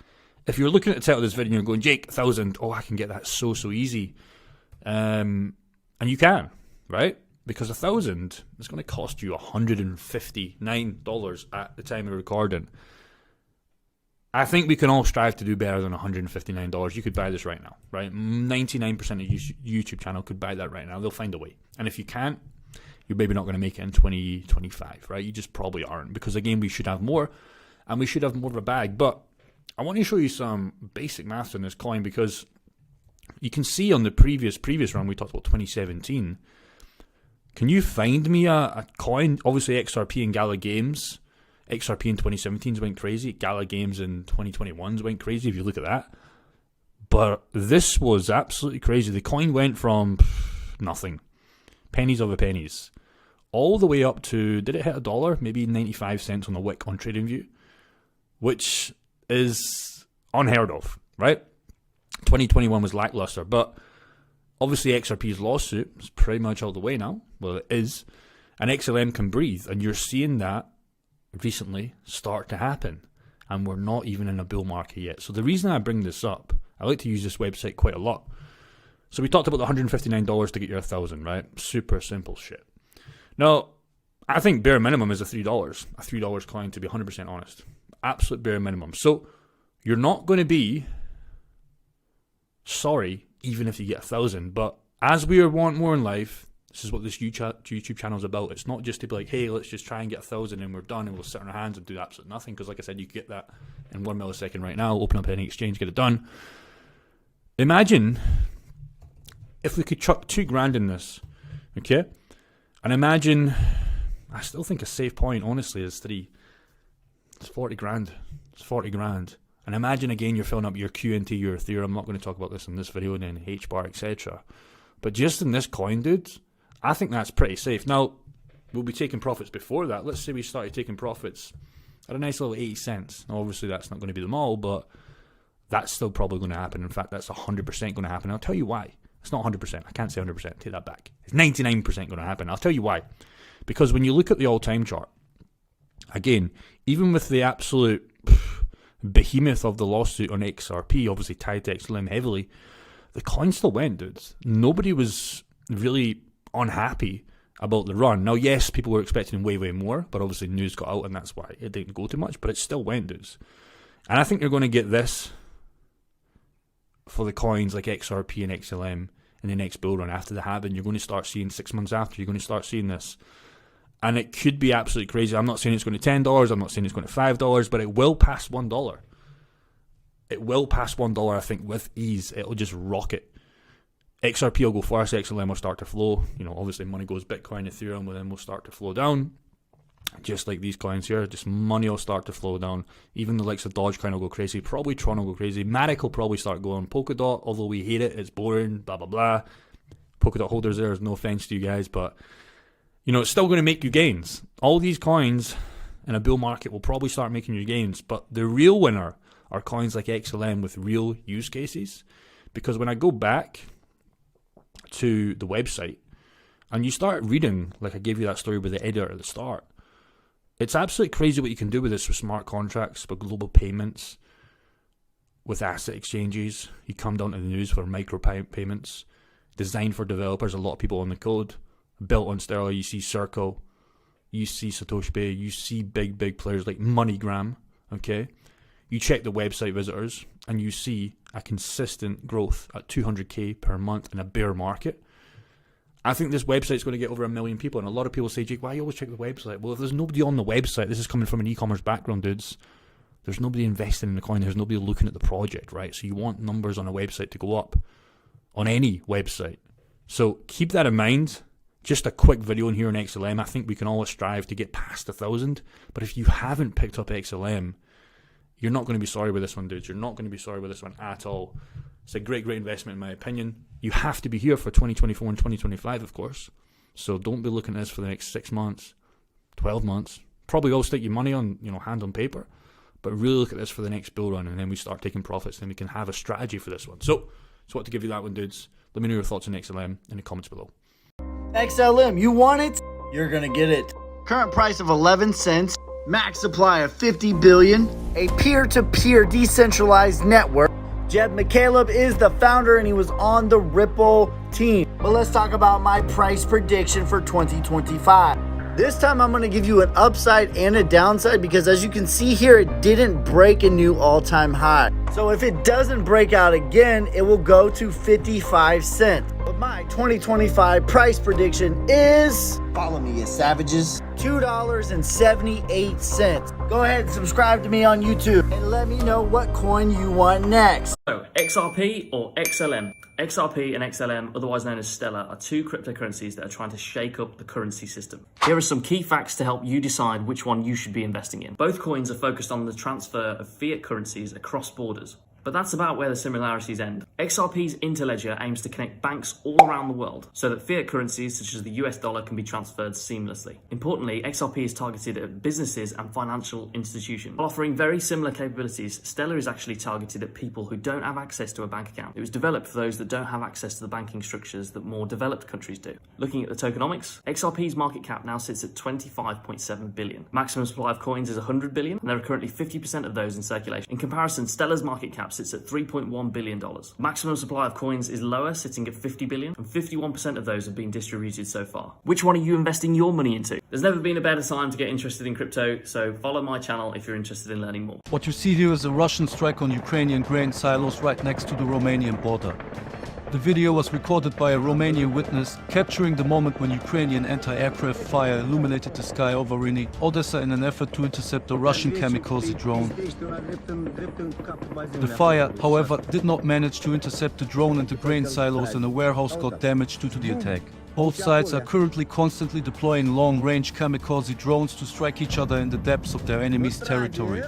If you're looking at the title of this video and you're going, Jake, 1,000, oh, I can get that so easy. And you can, right? Because 1,000 is going to cost you $159 at the time of recording. I think we can all strive to do better than $159. You could buy this right now, right? 99% of YouTube channel could buy that right now. They'll find a way. And if you can't, you're maybe not going to make it in 2025, right? You just probably aren't. Because again, we should have more, and we should have more of a bag. But I want to show you some basic maths on this coin, because you can see on the previous run, we talked about 2017. Can you find me a coin? Obviously, XRP and Gala Games. XRP in 2017's went crazy. Gala Games in 2021's went crazy, if you look at that. But this was absolutely crazy. The coin went from nothing, pennies over pennies, all the way up to, did it hit $1? Maybe 95 cents on the wick on TradingView, which is unheard of, right? 2021 was lackluster, but obviously XRP's lawsuit is pretty much all the way now. Well, it is. And XLM can breathe, and you're seeing that recently start to happen, and we're not even in a bull market yet. So the reason I bring this up, I like to use this website quite a lot. So we talked about the $159 to get your 1,000, right? Super simple shit. Now, I think bare minimum is a $3 coin, to be 100% honest. Absolute bare minimum. So you're not going to be sorry even if you get 1,000. But as we want more in life, this is what this YouTube channel is about. It's not just to be like, hey, let's just try and get 1,000 and we're done and we'll sit on our hands and do absolutely nothing. Because like I said, you can get that in 1 millisecond right now. Open up any exchange, get it done. Imagine if we could chuck $2,000 in this, okay? And imagine, I still think a safe point, honestly, is it's 40 grand. It's 40 grand. And imagine again, you're filling up your QNT, your Ethereum. I'm not going to talk about this in this video, and then HBAR, etc. But just in this coin, dude, I think that's pretty safe. Now, we'll be taking profits before that. Let's say we started taking profits at a nice little 80 cents. Now, obviously, that's not going to be them all, but that's still probably going to happen. In fact, that's 100% going to happen. I'll tell you why. It's not 100%. I can't say 100%. Take that back. It's 99% going to happen. I'll tell you why. Because when you look at the all-time chart, again, even with the absolute behemoth of the lawsuit on XRP, obviously tied to XLM heavily, the coin still went, dudes. Nobody was really unhappy about the run. Now, yes, people were expecting way, way more, but obviously news got out, and that's why it didn't go too much, but it still went, dudes. And I think you're going to get this for the coins like XRP and XLM in the next bull run after the halving. You're going to start seeing 6 months after, you're going to start seeing this. And it could be absolutely crazy. I'm not saying it's going to $10, I'm not saying it's going to $5, but it will pass $1. It will pass $1, I think, with ease. It'll just rocket. XRP will go first, XLM will start to flow. You know, obviously money goes Bitcoin, Ethereum, and then will start to flow down. Just like these coins here, just money will start to flow down. Even the likes of Dogecoin will go crazy. Probably Tron will go crazy. Matic will probably start going. Polkadot, although we hate it, it's boring, blah, blah, blah. Polkadot holders there's no offense to you guys, but you know, it's still going to make you gains. All these coins in a bull market will probably start making you gains, but the real winner are coins like XLM with real use cases. Because when I go back to the website and you start reading, like I gave you that story with the editor at the start, it's absolutely crazy what you can do with this, with smart contracts, with global payments, with asset exchanges. You come down to the news for micro payments, designed for developers, a lot of people on the code, built on Stellar. You see Circle, you see Satoshi Bay, you see big players like MoneyGram, okay? You check the website visitors and you see a consistent growth at 200k per month in a bear market. I think this website's going to get over 1 million people, and a lot of people say, Jake, why you always check the website? Well, if there's nobody on the website, this is coming from an e-commerce background, dudes, there's nobody investing in the coin, there's nobody looking at the project, right? So you want numbers on a website to go up, on any website. So keep that in mind. Just a quick video in here on XLM. I think we can always strive to get past 1,000, but if you haven't picked up XLM, you're not going to be sorry with this one, dudes. You're not going to be sorry with this one at all. It's a great investment in my opinion. You have to be here for 2024 and 2025, of course. So don't be looking at this for the next 6 months, 12 months. Probably all stick your money on, hand on paper. but really look at this for the next bull run, and then we start taking profits, and then we can have a strategy for this one. So, just want to give you that one, dudes. Let me know your thoughts on XLM in the comments below. XLM, you want it? You're gonna get it. Current price of 11 cents, max supply of 50 billion, a peer-to-peer decentralized network. Jed McCaleb is the founder and he was on the Ripple team. But let's talk about my price prediction for 2025. This time I'm going to give you an upside and a downside because as you can see here, it didn't break a new all-time high. So if it doesn't break out again, it will go to 55 cents. But my 2025 price prediction is, follow me, you savages, $2.78. Go ahead and subscribe to me on YouTube and let me know what coin you want next. So, XRP or XLM? XRP and XLM, otherwise known as Stellar, are two cryptocurrencies that are trying to shake up the currency system. Here are some key facts to help you decide which one you should be investing in. Both coins are focused on the transfer of fiat currencies across borders. But that's about where the similarities end. XRP's Interledger aims to connect banks all around the world so that fiat currencies such as the US dollar can be transferred seamlessly. Importantly, XRP is targeted at businesses and financial institutions. While offering very similar capabilities, Stellar is actually targeted at people who don't have access to a bank account. It was developed for those that don't have access to the banking structures that more developed countries do. Looking at the tokenomics, XRP's market cap now sits at 25.7 billion. Maximum supply of coins is 100 billion, and there are currently 50% of those in circulation. In comparison, Stellar's market cap sits at $3.1 billion. Maximum supply of coins is lower, sitting at 50 billion, and 51% of those have been distributed so far. Which one are you investing your money into? There's never been a better time to get interested in crypto, so follow my channel if you're interested in learning more. What you see here is a Russian strike on Ukrainian grain silos right next to the Romanian border. The video was recorded by a Romanian witness, capturing the moment when Ukrainian anti-aircraft fire illuminated the sky over Rini, Odessa in an effort to intercept a Russian kamikaze drone. The fire, however, did not manage to intercept the drone, and the grain silos in a warehouse got damaged due to the attack. Both sides are currently constantly deploying long-range kamikaze drones to strike each other in the depths of their enemy's territory.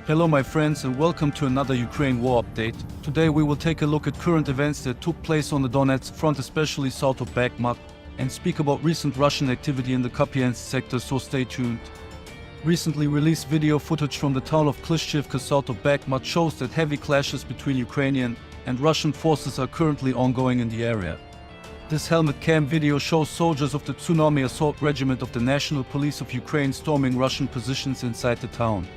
Hello my friends and welcome to another Ukraine war update. Today we will take a look at current events that took place on the Donetsk front, especially south of Bakhmut, and speak about recent Russian activity in the Kupiansk sector, so stay tuned. Recently released video footage from the town of Klishchivka south of Bakhmut shows that heavy clashes between Ukrainian and Russian forces are currently ongoing in the area. This helmet cam video shows soldiers of the Tsunami Assault Regiment of the National Police of Ukraine storming Russian positions inside the town.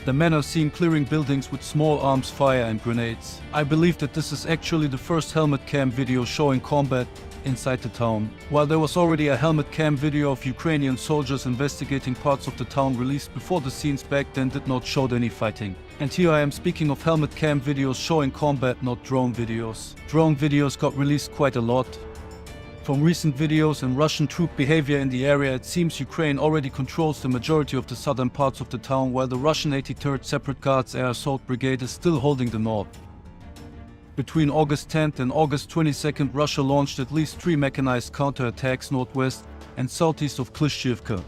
The men are seen clearing buildings with small arms fire and grenades. I believe that this is actually the first helmet cam video showing combat inside the town. While there was already a helmet cam video of Ukrainian soldiers investigating parts of the town released before, the scenes back then did not show any fighting. And here I am speaking of helmet cam videos showing combat, not drone videos. Drone videos got released quite a lot. From recent videos and Russian troop behavior in the area, it seems Ukraine already controls the majority of the southern parts of the town, while the Russian 83rd Separate Guards Air Assault Brigade is still holding the north. Between August 10th and August 22nd, Russia launched at least 3 mechanized counterattacks northwest and southeast of Klishchivka.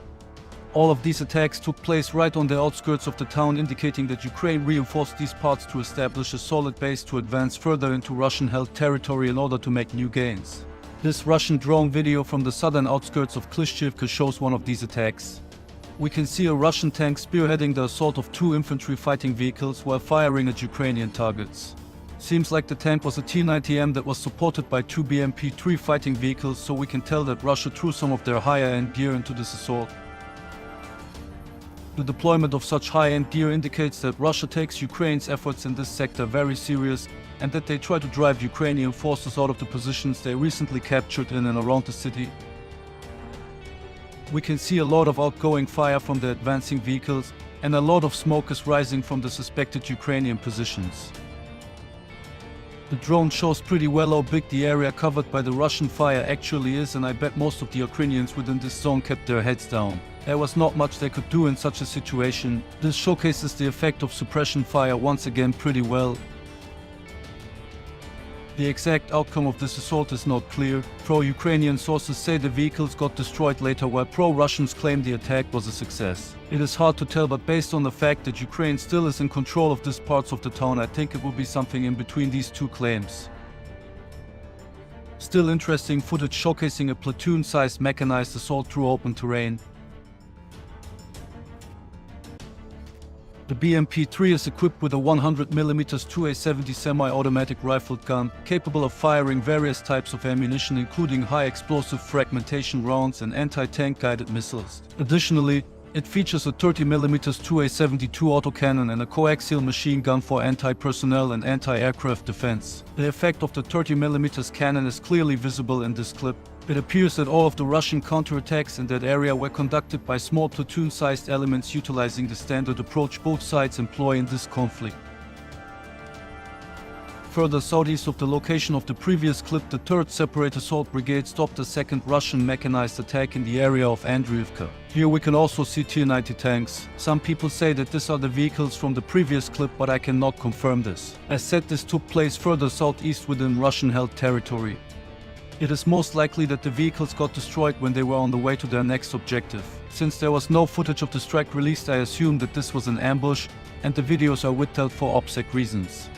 All of these attacks took place right on the outskirts of the town, indicating that Ukraine reinforced these parts to establish a solid base to advance further into Russian-held territory in order to make new gains. This Russian drone video from the southern outskirts of Klishchivka shows one of these attacks. We can see a Russian tank spearheading the assault of 2 infantry fighting vehicles while firing at Ukrainian targets. Seems like the tank was a T-90M that was supported by 2 BMP-3 fighting vehicles, so we can tell that Russia threw some of their higher-end gear into this assault. The deployment of such high-end gear indicates that Russia takes Ukraine's efforts in this sector very serious, and that they try to drive Ukrainian forces out of the positions they recently captured in and around the city. We can see a lot of outgoing fire from the advancing vehicles, and a lot of smoke is rising from the suspected Ukrainian positions. The drone shows pretty well how big the area covered by the Russian fire actually is, and I bet most of the Ukrainians within this zone kept their heads down. There was not much they could do in such a situation. This showcases the effect of suppression fire once again pretty well. The exact outcome of this assault is not clear. Pro-Ukrainian sources say the vehicles got destroyed later, while pro-Russians claim the attack was a success. It is hard to tell, but based on the fact that Ukraine still is in control of these parts of the town, I think it will be something in between these two claims. Still interesting footage showcasing a platoon-sized mechanized assault through open terrain. The BMP-3 is equipped with a 100mm 2A70 semi-automatic rifled gun, capable of firing various types of ammunition including high-explosive fragmentation rounds and anti-tank guided missiles. Additionally, it features a 30mm 2A72 autocannon and a coaxial machine gun for anti-personnel and anti-aircraft defense. The effect of the 30mm cannon is clearly visible in this clip. It appears that all of the Russian counterattacks in that area were conducted by small platoon-sized elements utilizing the standard approach both sides employ in this conflict. Further southeast of the location of the previous clip, the 3rd Separate Assault Brigade stopped a second Russian mechanized attack in the area of Andreevka. Here we can also see T-90 tanks. Some people say that these are the vehicles from the previous clip, but I cannot confirm this. As said, this took place further southeast within Russian-held territory. It is most likely that the vehicles got destroyed when they were on the way to their next objective. Since there was no footage of the strike released, I assume that this was an ambush, and the videos are withheld for OPSEC reasons.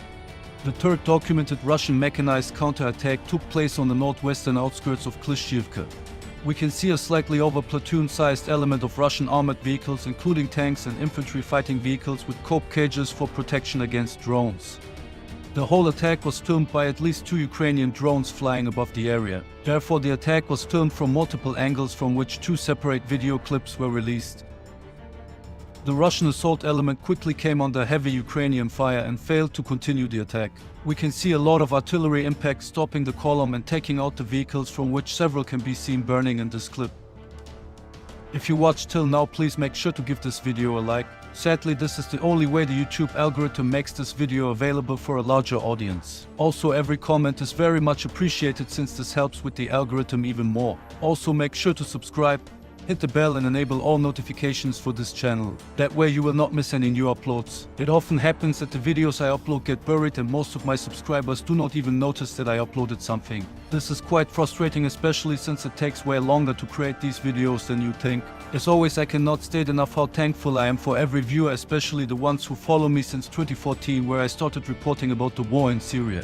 The 3rd documented Russian mechanized counterattack took place on the northwestern outskirts of Klishchivka. We can see a slightly over platoon-sized element of Russian armored vehicles, including tanks and infantry fighting vehicles with cope cages for protection against drones. The whole attack was filmed by at least 2 Ukrainian drones flying above the area. Therefore, the attack was filmed from multiple angles from which 2 separate video clips were released. The Russian assault element quickly came under heavy Ukrainian fire and failed to continue the attack. We can see a lot of artillery impact stopping the column and taking out the vehicles, from which several can be seen burning in this clip. If you watched till now, please make sure to give this video a like. Sadly, this is the only way the YouTube algorithm makes this video available for a larger audience. Also, every comment is very much appreciated since this helps with the algorithm even more. Also, make sure to subscribe, hit the bell and enable all notifications for this channel. That way you will not miss any new uploads. It often happens that the videos I upload get buried and most of my subscribers do not even notice that I uploaded something. This is quite frustrating, especially since it takes way longer to create these videos than you think. As always, I cannot state enough how thankful I am for every viewer, especially the ones who follow me since 2014, where I started reporting about the war in Syria.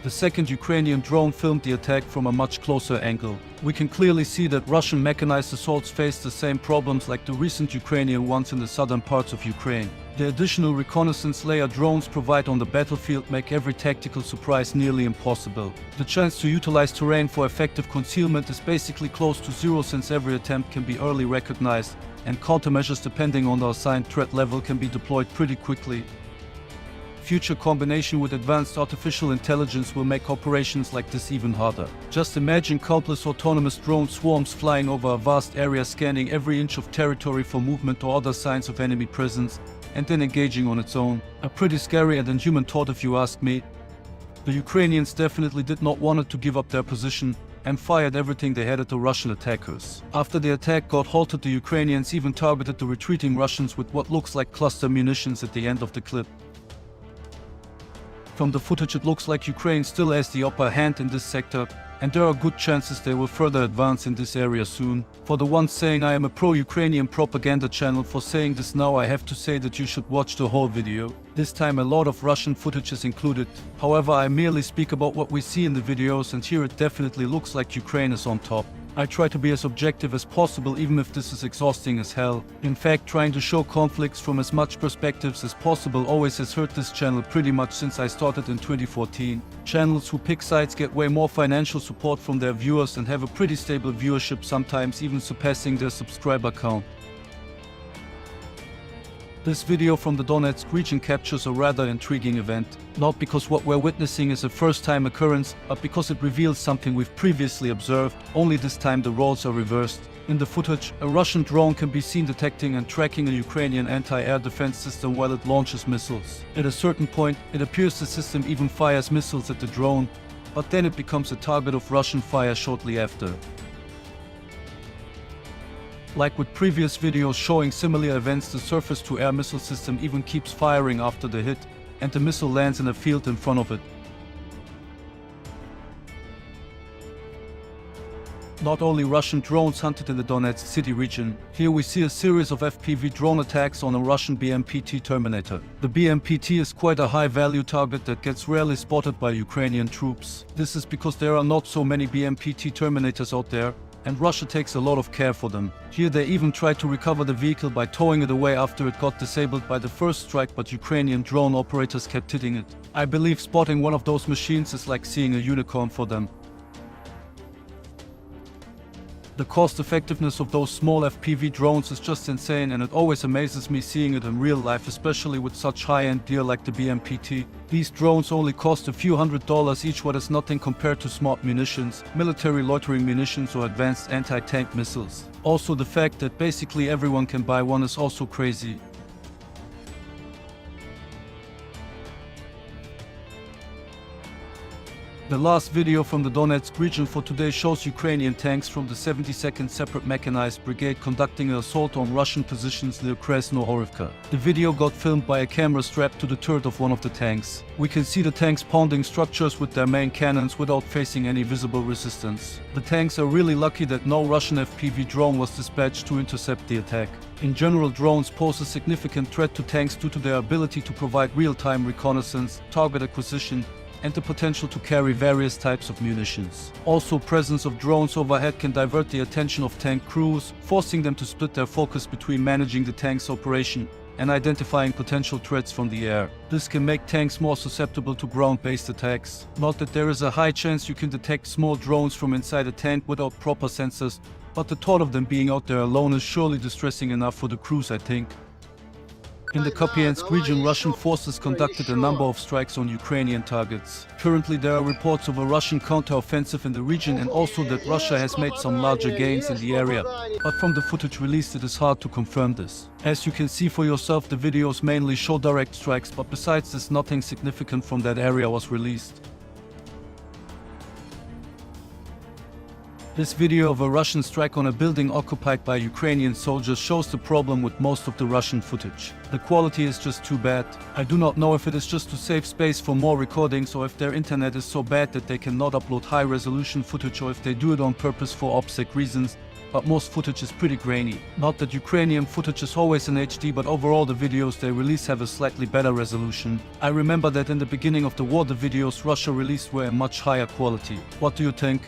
The 2nd Ukrainian drone filmed the attack from a much closer angle. We can clearly see that Russian mechanized assaults face the same problems like the recent Ukrainian ones in the southern parts of Ukraine. The additional reconnaissance layer drones provide on the battlefield make every tactical surprise nearly impossible. The chance to utilize terrain for effective concealment is basically close to zero, since every attempt can be early recognized, and countermeasures depending on the assigned threat level can be deployed pretty quickly. Future combination with advanced artificial intelligence will make operations like this even harder. Just imagine countless autonomous drone swarms flying over a vast area, scanning every inch of territory for movement or other signs of enemy presence, and then engaging on its own. A pretty scary and inhuman thought if you ask me. The Ukrainians definitely did not want to give up their position and fired everything they had at the Russian attackers. After the attack got halted, the Ukrainians even targeted the retreating Russians with what looks like cluster munitions at the end of the clip. From the footage, it looks like Ukraine still has the upper hand in this sector, and there are good chances they will further advance in this area soon. For the ones saying I am a pro-Ukrainian propaganda channel for saying this now, I have to say that you should watch the whole video. This time a lot of Russian footage is included. However, I merely speak about what we see in the videos, and here it definitely looks like Ukraine is on top. I try to be as objective as possible, even if this is exhausting as hell. In fact, trying to show conflicts from as much perspectives as possible always has hurt this channel pretty much since I started in 2014. Channels who pick sides get way more financial support from their viewers and have a pretty stable viewership, sometimes even surpassing their subscriber count. This video from the Donetsk region captures a rather intriguing event, not because what we're witnessing is a first-time occurrence, but because it reveals something we've previously observed, only this time the roles are reversed. In the footage, a Russian drone can be seen detecting and tracking a Ukrainian anti-air defense system while it launches missiles. At a certain point, it appears the system even fires missiles at the drone, but then it becomes a target of Russian fire shortly after. Like with previous videos showing similar events, the surface-to-air missile system even keeps firing after the hit, and the missile lands in a field in front of it. Not only Russian drones hunted in the Donetsk city region, here we see a series of FPV drone attacks on a Russian BMP-T Terminator. The BMP-T is quite a high-value target that gets rarely spotted by Ukrainian troops. This is because there are not so many BMP-T Terminators out there, and Russia takes a lot of care for them. Here they even tried to recover the vehicle by towing it away after it got disabled by the first strike, but Ukrainian drone operators kept hitting it. I believe spotting one of those machines is like seeing a unicorn for them. The cost effectiveness of those small FPV drones is just insane, and it always amazes me seeing it in real life, especially with such high-end gear like the BMPT. These drones only cost a few $100s each, what is nothing compared to smart munitions, military loitering munitions or advanced anti-tank missiles. Also, the fact that basically everyone can buy one is also crazy. The last video from the Donetsk region for today shows Ukrainian tanks from the 72nd Separate Mechanized Brigade conducting an assault on Russian positions near Krasnohorivka. The video got filmed by a camera strapped to the turret of one of the tanks. We can see the tanks pounding structures with their main cannons without facing any visible resistance. The tanks are really lucky that no Russian FPV drone was dispatched to intercept the attack. In general, drones pose a significant threat to tanks due to their ability to provide real-time reconnaissance, target acquisition, and the potential to carry various types of munitions. Also, presence of drones overhead can divert the attention of tank crews, forcing them to split their focus between managing the tank's operation and identifying potential threats from the air. This can make tanks more susceptible to ground-based attacks. Not that there is a high chance you can detect small drones from inside a tank without proper sensors, but the thought of them being out there alone is surely distressing enough for the crews, I think. In the Kupiansk region, Russian forces conducted a number of strikes on Ukrainian targets. Currently, there are reports of a Russian counter-offensive in the region and also that Russia has made some larger gains in the area. But from the footage released, it is hard to confirm this. As you can see for yourself, the videos mainly show direct strikes, but besides this, nothing significant from that area was released. This video of a Russian strike on a building occupied by Ukrainian soldiers shows the problem with most of the Russian footage. The quality is just too bad. I do not know if it is just to save space for more recordings or if their internet is so bad that they cannot upload high-resolution footage, or if they do it on purpose for OPSEC reasons, but most footage is pretty grainy. Not that Ukrainian footage is always in HD, but overall the videos they release have a slightly better resolution. I remember that in the beginning of the war the videos Russia released were in much higher quality. What do you think?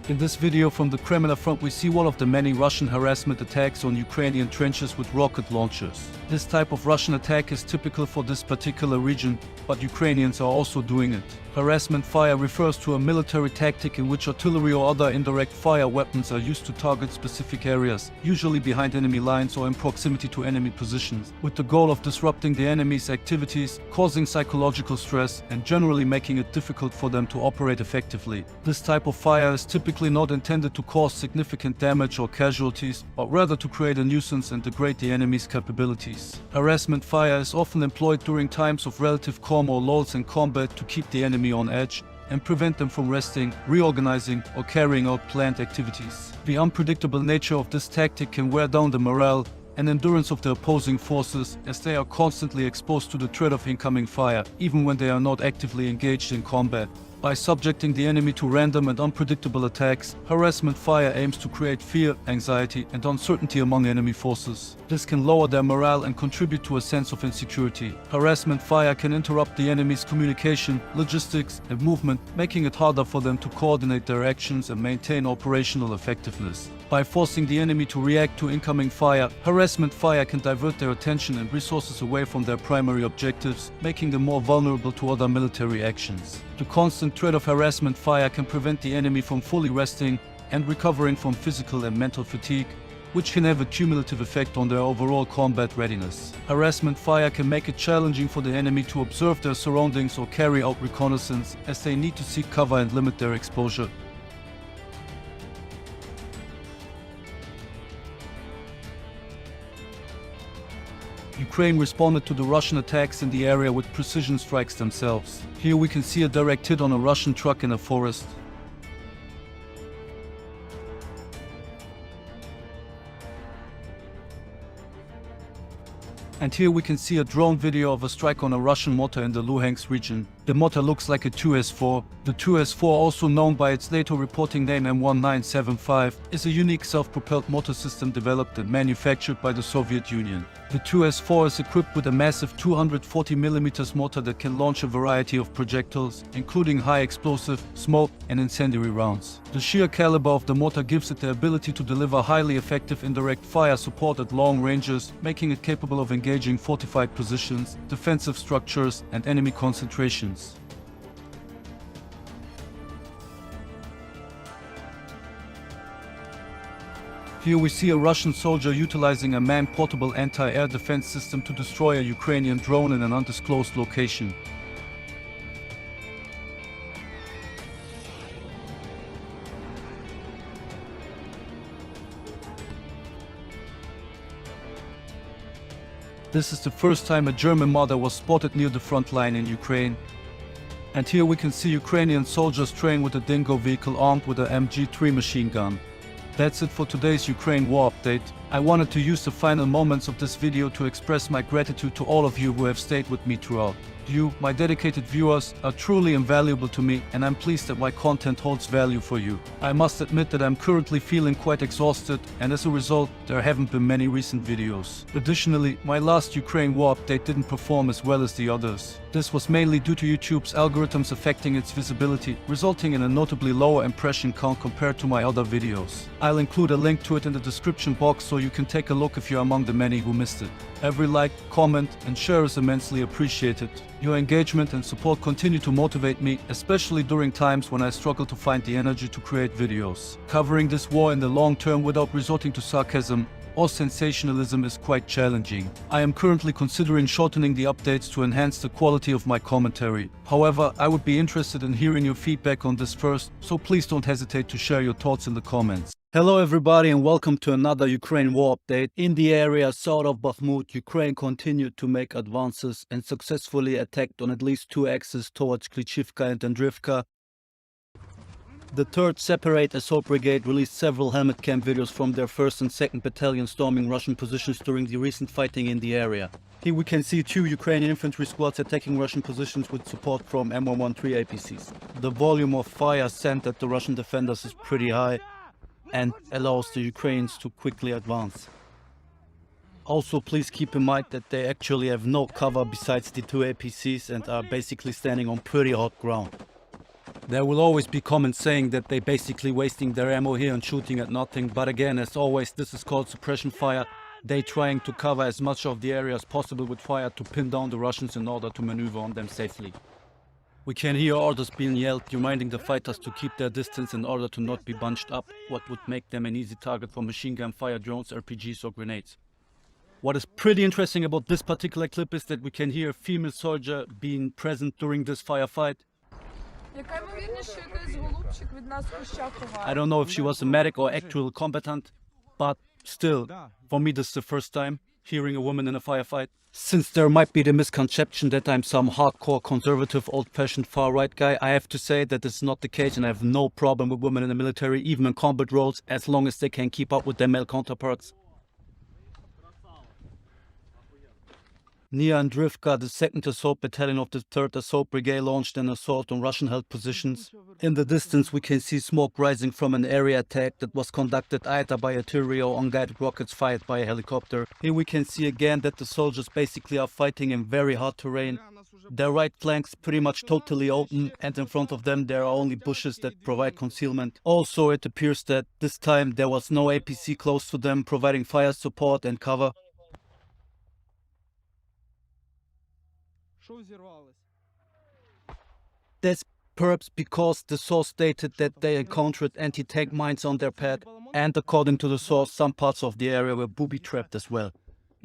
In this video from the Kremlin front, we see one of the many Russian harassment attacks on Ukrainian trenches with rocket launchers. This type of Russian attack is typical for this particular region, but Ukrainians are also doing it. Harassment fire refers to a military tactic in which artillery or other indirect fire weapons are used to target specific areas, usually behind enemy lines or in proximity to enemy positions, with the goal of disrupting the enemy's activities, causing psychological stress, and generally making it difficult for them to operate effectively. This type of fire is typically not intended to cause significant damage or casualties, but rather to create a nuisance and degrade the enemy's capabilities. Harassment fire is often employed during times of relative calm or lulls in combat to keep the enemy on edge and prevent them from resting, reorganizing, or carrying out planned activities. The unpredictable nature of this tactic can wear down the morale and endurance of the opposing forces, as they are constantly exposed to the threat of incoming fire, even when they are not actively engaged in combat. By subjecting the enemy to random and unpredictable attacks, harassment fire aims to create fear, anxiety, and uncertainty among enemy forces. This can lower their morale and contribute to a sense of insecurity. Harassment fire can interrupt the enemy's communication, logistics, and movement, making it harder for them to coordinate their actions and maintain operational effectiveness. By forcing the enemy to react to incoming fire, harassment fire can divert their attention and resources away from their primary objectives, making them more vulnerable to other military actions. The constant threat of harassment fire can prevent the enemy from fully resting and recovering from physical and mental fatigue, which can have a cumulative effect on their overall combat readiness. Harassment fire can make it challenging for the enemy to observe their surroundings or carry out reconnaissance, as they need to seek cover and limit their exposure. Ukraine responded to the Russian attacks in the area with precision strikes themselves. Here we can see a direct hit on a Russian truck in a forest. And here we can see a drone video of a strike on a Russian mortar in the Luhansk region. The mortar looks like a 2S4. The 2S4, also known by its NATO reporting name M1975, is a unique self-propelled mortar system developed and manufactured by the Soviet Union. The 2S4 is equipped with a massive 240mm mortar that can launch a variety of projectiles, including high explosive, smoke and incendiary rounds. The sheer caliber of the mortar gives it the ability to deliver highly effective indirect fire support at long ranges, making it capable of engaging fortified positions, defensive structures and enemy concentrations. Here we see a Russian soldier utilizing a man-portable anti-air defense system to destroy a Ukrainian drone in an undisclosed location. This is the first time a German mortar was spotted near the front line in Ukraine. And here we can see Ukrainian soldiers training with a Dingo vehicle armed with a MG3 machine gun. That's it for today's Ukraine war update. I wanted to use the final moments of this video to express my gratitude to all of you who have stayed with me throughout. You, my dedicated viewers, are truly invaluable to me, and I'm pleased that my content holds value for you. I must admit that I'm currently feeling quite exhausted, and as a result, there haven't been many recent videos. Additionally, my last Ukraine war update didn't perform as well as the others. This was mainly due to YouTube's algorithms affecting its visibility, resulting in a notably lower impression count compared to my other videos. I'll include a link to it in the description box so you can take a look if you're among the many who missed it. Every like, comment and share is immensely appreciated. Your engagement and support continue to motivate me, especially during times when I struggle to find the energy to create videos. Covering this war in the long term without resorting to sarcasm or sensationalism is quite challenging. I am currently considering shortening the updates to enhance the quality of my commentary. However, I would be interested in hearing your feedback on this first, so please don't hesitate to share your thoughts in the comments. Hello everybody and welcome to another Ukraine war update. In the area south of Bakhmut, Ukraine continued to make advances and successfully attacked on at least two axes towards Klitschivka and Andrivka. The 3rd Separate Assault Brigade released several helmet cam videos from their 1st and 2nd Battalion storming Russian positions during the recent fighting in the area. Here we can see 2 Ukrainian infantry squads attacking Russian positions with support from M113 APCs. The volume of fire sent at the Russian defenders is pretty high and allows the Ukrainians to quickly advance. Also, please keep in mind that they actually have no cover besides the 2 APCs and are basically standing on pretty hot ground. There will always be comments saying that they're basically wasting their ammo here and shooting at nothing, but again, as always, this is called suppression fire. They're trying to cover as much of the area as possible with fire to pin down the Russians in order to maneuver on them safely. We can hear orders being yelled, reminding the fighters to keep their distance in order to not be bunched up, what would make them an easy target for machine gun fire drones, RPGs or grenades. What is pretty interesting about this particular clip is that we can hear a female soldier being present during this firefight. I don't know if she was a medic or actual combatant, but still, for me this is the first time hearing a woman in a firefight. Since there might be the misconception that I'm some hardcore conservative old-fashioned far-right guy, I have to say that this is not the case, and I have no problem with women in the military, even in combat roles, as long as they can keep up with their male counterparts. Near Andrivka, the 2nd Assault Battalion of the 3rd Assault Brigade launched an assault on Russian-held positions. In the distance we can see smoke rising from an area attack that was conducted either by artillery or unguided rockets fired by a helicopter. Here we can see again that the soldiers basically are fighting in very hard terrain. Their right flank's pretty much totally open, and in front of them there are only bushes that provide concealment. Also, it appears that this time there was no APC close to them providing fire support and cover. That's perhaps because the source stated that they encountered anti-tank mines on their path, and according to the source, some parts of the area were booby-trapped as well.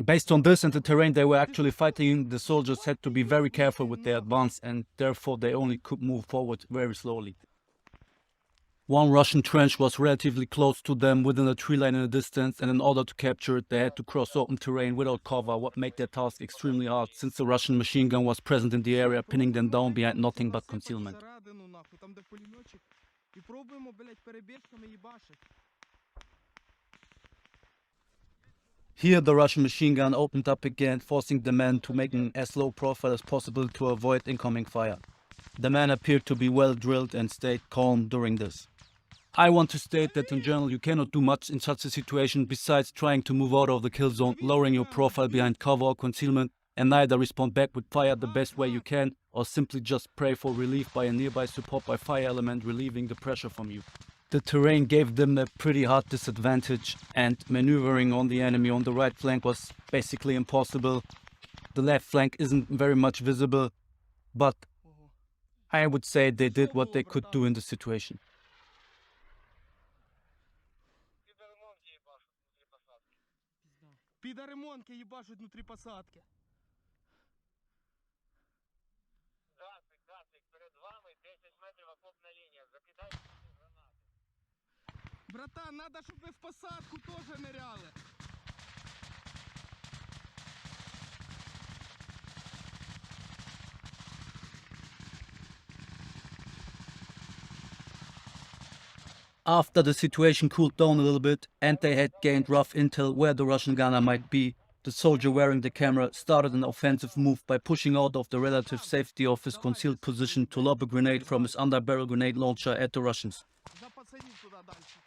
Based on this and the terrain they were actually fighting in, the soldiers had to be very careful with their advance, and therefore they only could move forward very slowly. One Russian trench was relatively close to them within a tree line in the distance, and in order to capture it they had to cross open terrain without cover, what made their task extremely hard since the Russian machine gun was present in the area, pinning them down behind nothing but concealment. Here the Russian machine gun opened up again, forcing the man to make an as low profile as possible to avoid incoming fire. The man appeared to be well drilled and stayed calm during this. I want to state that in general you cannot do much in such a situation besides trying to move out of the kill zone, lowering your profile behind cover or concealment, and either respond back with fire the best way you can, or simply just pray for relief by a nearby support by fire element relieving the pressure from you. The terrain gave them a pretty hard disadvantage, and maneuvering on the enemy on the right flank was basically impossible. The left flank isn't very much visible, but I would say they did what they could do in the situation. Підаремонки їбашуть внутрі посадки. Гасик, перед вами 10 метрів окопна лінія. Закидайте гранати. Братан, надо, щоб ви в посадку теж ниряли. After the situation cooled down a little bit and they had gained rough intel where the Russian gunner might be, the soldier wearing the camera started an offensive move by pushing out of the relative safety of his concealed position to lob a grenade from his underbarrel grenade launcher at the Russians.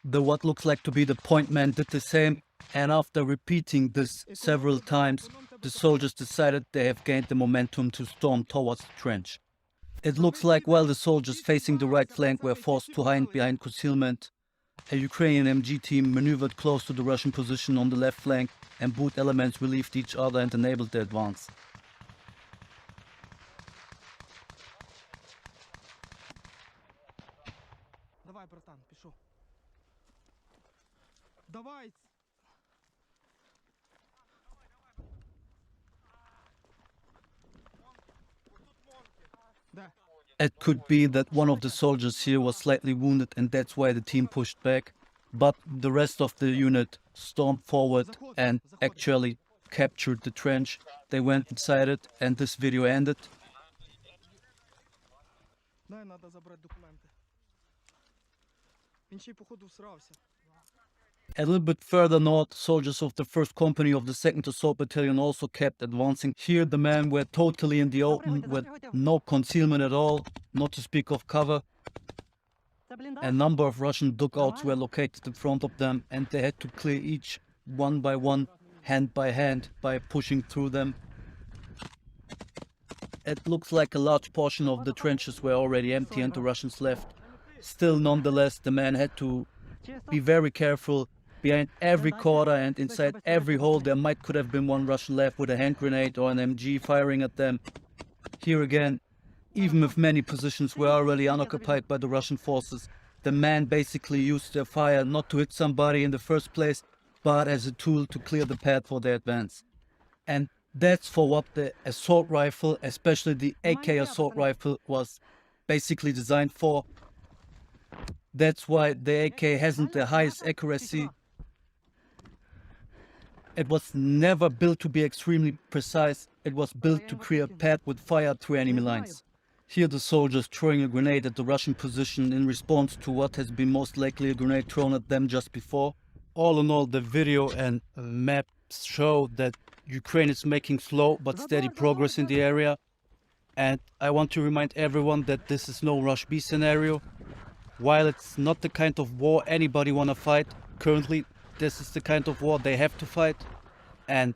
The what looks like to be the point man did the same, and after repeating this several times, the soldiers decided they have gained the momentum to storm towards the trench. It looks like while the soldiers facing the right flank were forced to hide behind concealment, a Ukrainian MG team maneuvered close to the Russian position on the left flank, and both elements relieved each other and enabled the advance. Давай, братан, пішов. Давай. It could be that one of the soldiers here was slightly wounded and that's why the team pushed back, but the rest of the unit stormed forward and actually captured the trench. They went inside it and this video ended. Дай, надо забрати документи. Він ще й походу всрався. A little bit further north, soldiers of the 1st Company of the 2nd Assault Battalion also kept advancing. Here the men were totally in the open with no concealment at all, not to speak of cover. A number of Russian dugouts were located in front of them and they had to clear each one by one, hand by hand, by pushing through them. It looks like a large portion of the trenches were already empty and the Russians left. Still, nonetheless, the men had to be very careful. Behind every corner and inside every hole there could have been one Russian left with a hand grenade or an MG firing at them. Here again, even if many positions were already unoccupied by the Russian forces, the men basically used their fire not to hit somebody in the first place, but as a tool to clear the path for their advance. And that's for what the assault rifle, especially the AK assault rifle, was basically designed for. That's why the AK hasn't the highest accuracy. It was never built to be extremely precise. It was built to clear a path with fire through enemy lines. Here the soldiers throwing a grenade at the Russian position in response to what has been most likely a grenade thrown at them just before. All in all, the video and maps show that Ukraine is making slow but steady progress in the area. And I want to remind everyone that this is no Rush B scenario. While it's not the kind of war anybody wanna fight, currently this is the kind of war they have to fight. And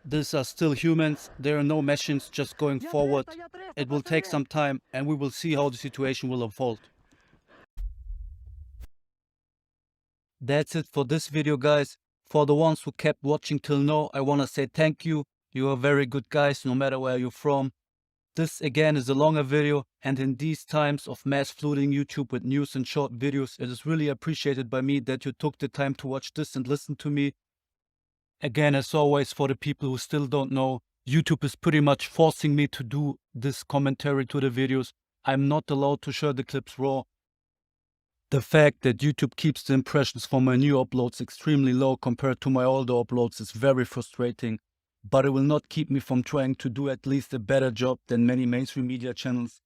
these are still humans, there are no machines just going forward. It will take some time and we will see how the situation will unfold. That's it for this video, guys. For the ones who kept watching till now, I wanna say thank you. You are very good guys, no matter where you're from. This again is a longer video, and in these times of mass flooding YouTube with news and short videos, it is really appreciated by me that you took the time to watch this and listen to me. Again, as always, for the people who still don't know, YouTube is pretty much forcing me to do this commentary to the videos. I'm not allowed to share the clips raw. The fact that YouTube keeps the impressions for my new uploads extremely low compared to my older uploads is very frustrating. But it will not keep me from trying to do at least a better job than many mainstream media channels.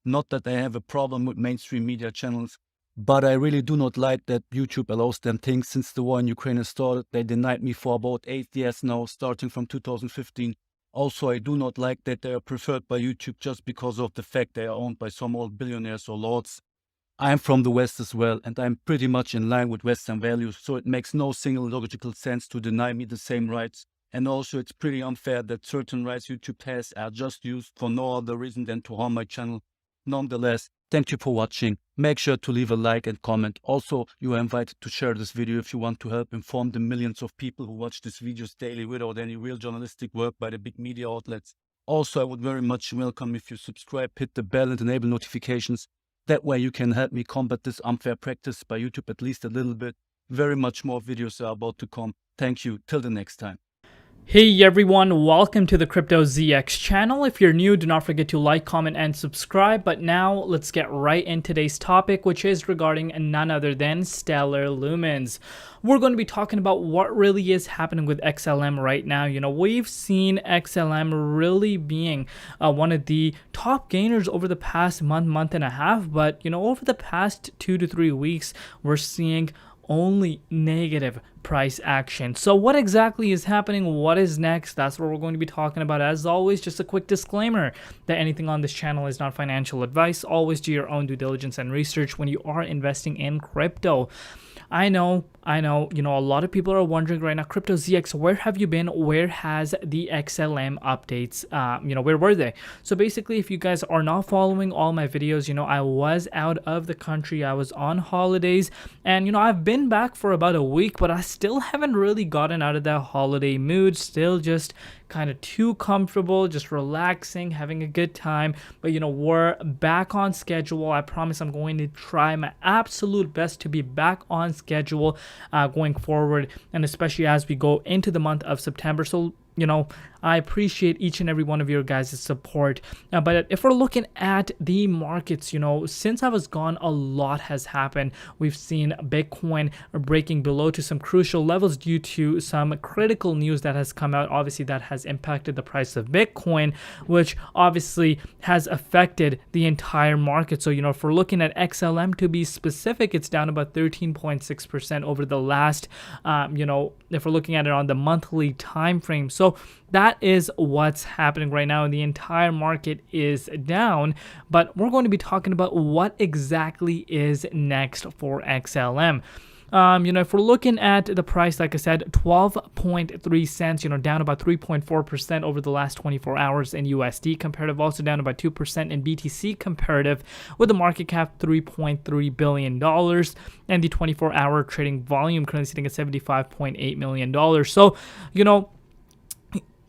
Not that I have a problem with mainstream media channels, But I really do not like that YouTube allows them things. Since the war in Ukraine has started, they denied me for about 8 years now, starting from 2015. Also, I do not like that they are preferred by YouTube just because of the fact they are owned by some old billionaires or lords. I'm from the West as well, and I'm pretty much in line with Western values, so it makes no single logical sense to deny me the same rights. And also, it's pretty unfair that certain rights YouTube has are just used for no other reason than to harm my channel. Nonetheless, thank you for watching. Make sure to leave a like and comment. Also, you are invited to share this video if you want to help inform the millions of people who watch these videos daily without any real journalistic work by the big media outlets. Also, I would very much welcome if you subscribe, hit the bell and enable notifications. That way you can help me combat this unfair practice by YouTube at least a little bit. Very much more videos are about to come. Thank you. Till the next time. Hey everyone, welcome to the Crypto ZX channel. If you're new, do not forget to like, comment, and subscribe. But now let's get right into today's topic, which is regarding none other than Stellar Lumens. We're going to be talking about what really is happening with XLM right now. You know, we've seen XLM really being one of the top gainers over the past month and a half. But, you know, over the past 2 to 3 weeks, we're seeing only negative price action. So what exactly is happening? What is next? That's what we're going to be talking about. As always, just a quick disclaimer that anything on this channel is not financial advice. Always do your own due diligence and research when you are investing in crypto. I know, you know, a lot of people are wondering right now, Crypto ZX, where have you been? Where has the XLM updates, you know, where were they? So basically, if you guys are not following all my videos, you know, I was out of the country. I was on holidays and, you know, I've been back for about a week, but I still haven't really gotten out of that holiday mood. Still just kind of too comfortable, just relaxing, having a good time. But, you know, we're back on schedule. I promise I'm going to try my absolute best to be back on schedule going forward, and especially as we go into the month of September. So, you know, I appreciate each and every one of your guys' support. But if we're looking at the markets, you know, since I was gone, a lot has happened. We've seen Bitcoin breaking below to some crucial levels due to some critical news that has come out. Obviously, that has impacted the price of Bitcoin, which obviously has affected the entire market. So, you know, if we're looking at XLM to be specific, it's down about 13.6% over the last, you know, if we're looking at it on the monthly time frame. So that is what's happening right now. The entire market is down, but we're going to be talking about what exactly is next for XLM. You know, if we're looking at the price, like I said, 12.3 cents, you know, down about 3.4% over the last 24 hours in USD comparative, also down about 2% in BTC comparative, with the market cap $3.3 billion and the 24-hour trading volume currently sitting at $75.8 million. So, you know,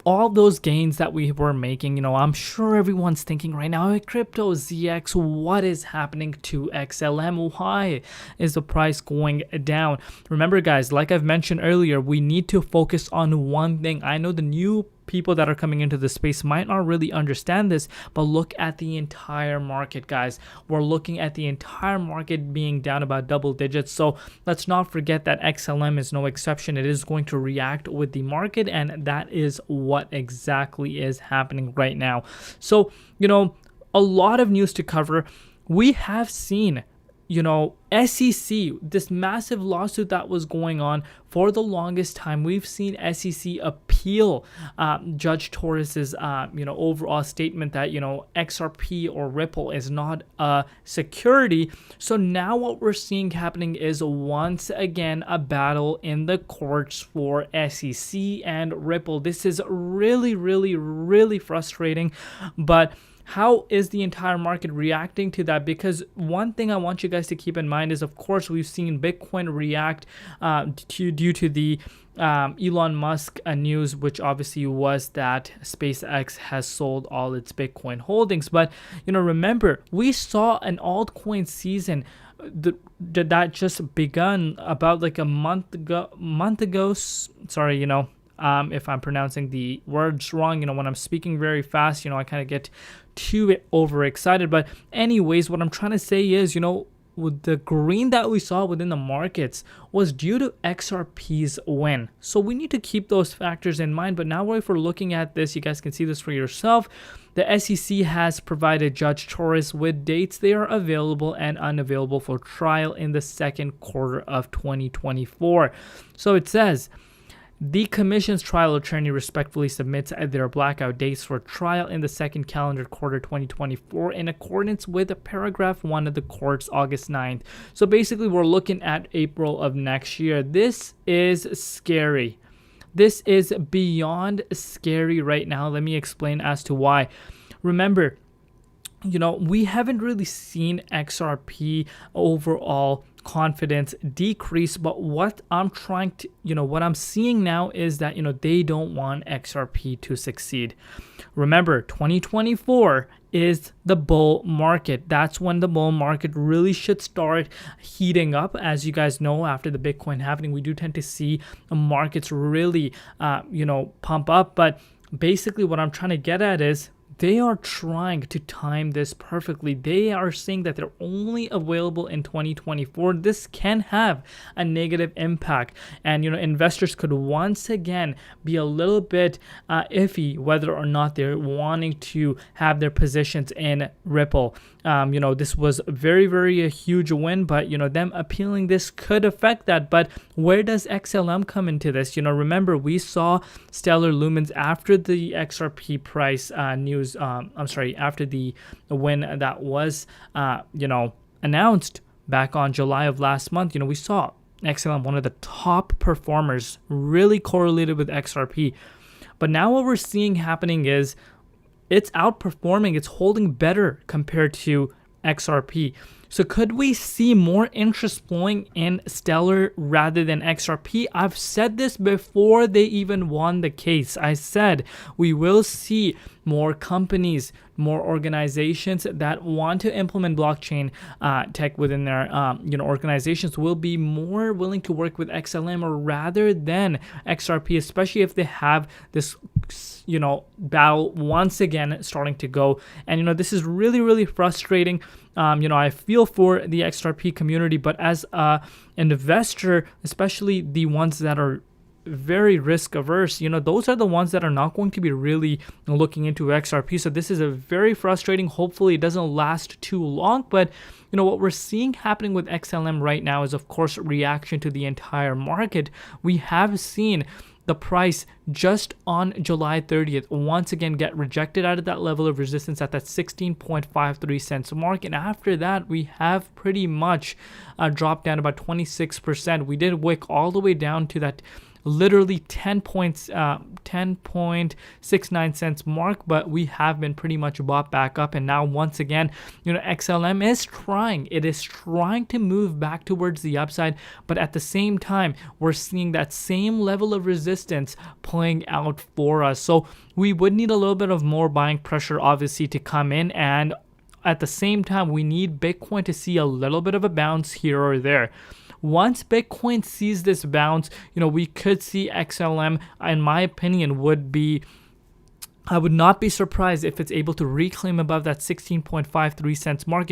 all those gains that we were making, you know, I'm sure everyone's thinking right now, hey, Crypto ZX, what is happening to XLM? Why is the price going down? Remember, guys, like I've mentioned earlier, we need to focus on one thing. I know the new people that are coming into the space might not really understand this, but look at the entire market, guys. We're looking at the entire market being down about double digits. So let's not forget that XLM is no exception. It is going to react with the market, and that is what exactly is happening right now. So, you know, a lot of news to cover. We have seen, you know, SEC, this massive lawsuit that was going on for the longest time. We've seen SEC appeal Judge Torres's, you know, overall statement that, you know, XRP or Ripple is not a security. So now what we're seeing happening is once again a battle in the courts for SEC and Ripple. This is really, really, really frustrating, but how is the entire market reacting to that? Because one thing I want you guys to keep in mind is, of course, we've seen Bitcoin react due to the Elon Musk news, which obviously was that SpaceX has sold all its Bitcoin holdings. But, you know, remember, we saw an altcoin season that just begun about like a month ago. Sorry, you know, if I'm pronouncing the words wrong, you know, when I'm speaking very fast, you know, I kind of get too overexcited. But anyways, what I'm trying to say is, you know, the green that we saw within the markets was due to XRP's win. So we need to keep those factors in mind. But now if we're looking at this, you guys can see this for yourself. The SEC has provided Judge Torres with dates. They are available and unavailable for trial in the second quarter of 2024. So it says, the Commission's trial attorney respectfully submits their blackout dates for trial in the second calendar quarter 2024 in accordance with paragraph 1 of the court's August 9th. So basically, we're looking at April of next year. This is scary. This is beyond scary right now. Let me explain as to why. Remember, we haven't really seen XRP overall confidence decrease, but what I'm trying to, what I'm seeing now is that, they don't want XRP to succeed. Remember, 2024 is the bull market. That's when the bull market really should start heating up. As you guys know, after the Bitcoin halving, we do tend to see markets really, pump up. But basically what I'm trying to get at is, they are trying to time this perfectly. They are saying that they're only available in 2024. This can have a negative impact. And, investors could once again be a little bit iffy whether or not they're wanting to have their positions in Ripple. This was very, very a huge win, but, them appealing this could affect that. But where does XLM come into this? Remember, we saw Stellar Lumens after the XRP price news. After the win that was, announced back on July of last month, we saw XLM, one of the top performers, really correlated with XRP. But now what we're seeing happening is it's outperforming, it's holding better compared to XRP. So could we see more interest flowing in Stellar rather than XRP? I've said this before they even won the case. I said we will see more companies, more organizations that want to implement blockchain tech within their organizations will be more willing to work with XLM or rather than XRP, especially if they have this battle once again starting to go. And this is really, really frustrating. I feel for the XRP community, but as an investor, especially the ones that are very risk averse, those are the ones that are not going to be really looking into XRP. So this is a very frustrating. Hopefully it doesn't last too long, but what we're seeing happening with XLM right now is, of course, reaction to the entire market. We have seen the price just on July 30th once again get rejected out of that level of resistance at that 16.53 cents mark, and after that we have pretty much dropped down about 26%. We did wick all the way down to that literally 10.69 cents mark, but we have been pretty much bought back up. And now once again, XLM is trying to move back towards the upside, but at the same time we're seeing that same level of resistance playing out for us. So we would need a little bit of more buying pressure obviously to come in, and at the same time we need Bitcoin to see a little bit of a bounce here or there. Once Bitcoin sees this bounce, we could see XLM, in my opinion, I would not be surprised if it's able to reclaim above that 16.53 cents mark.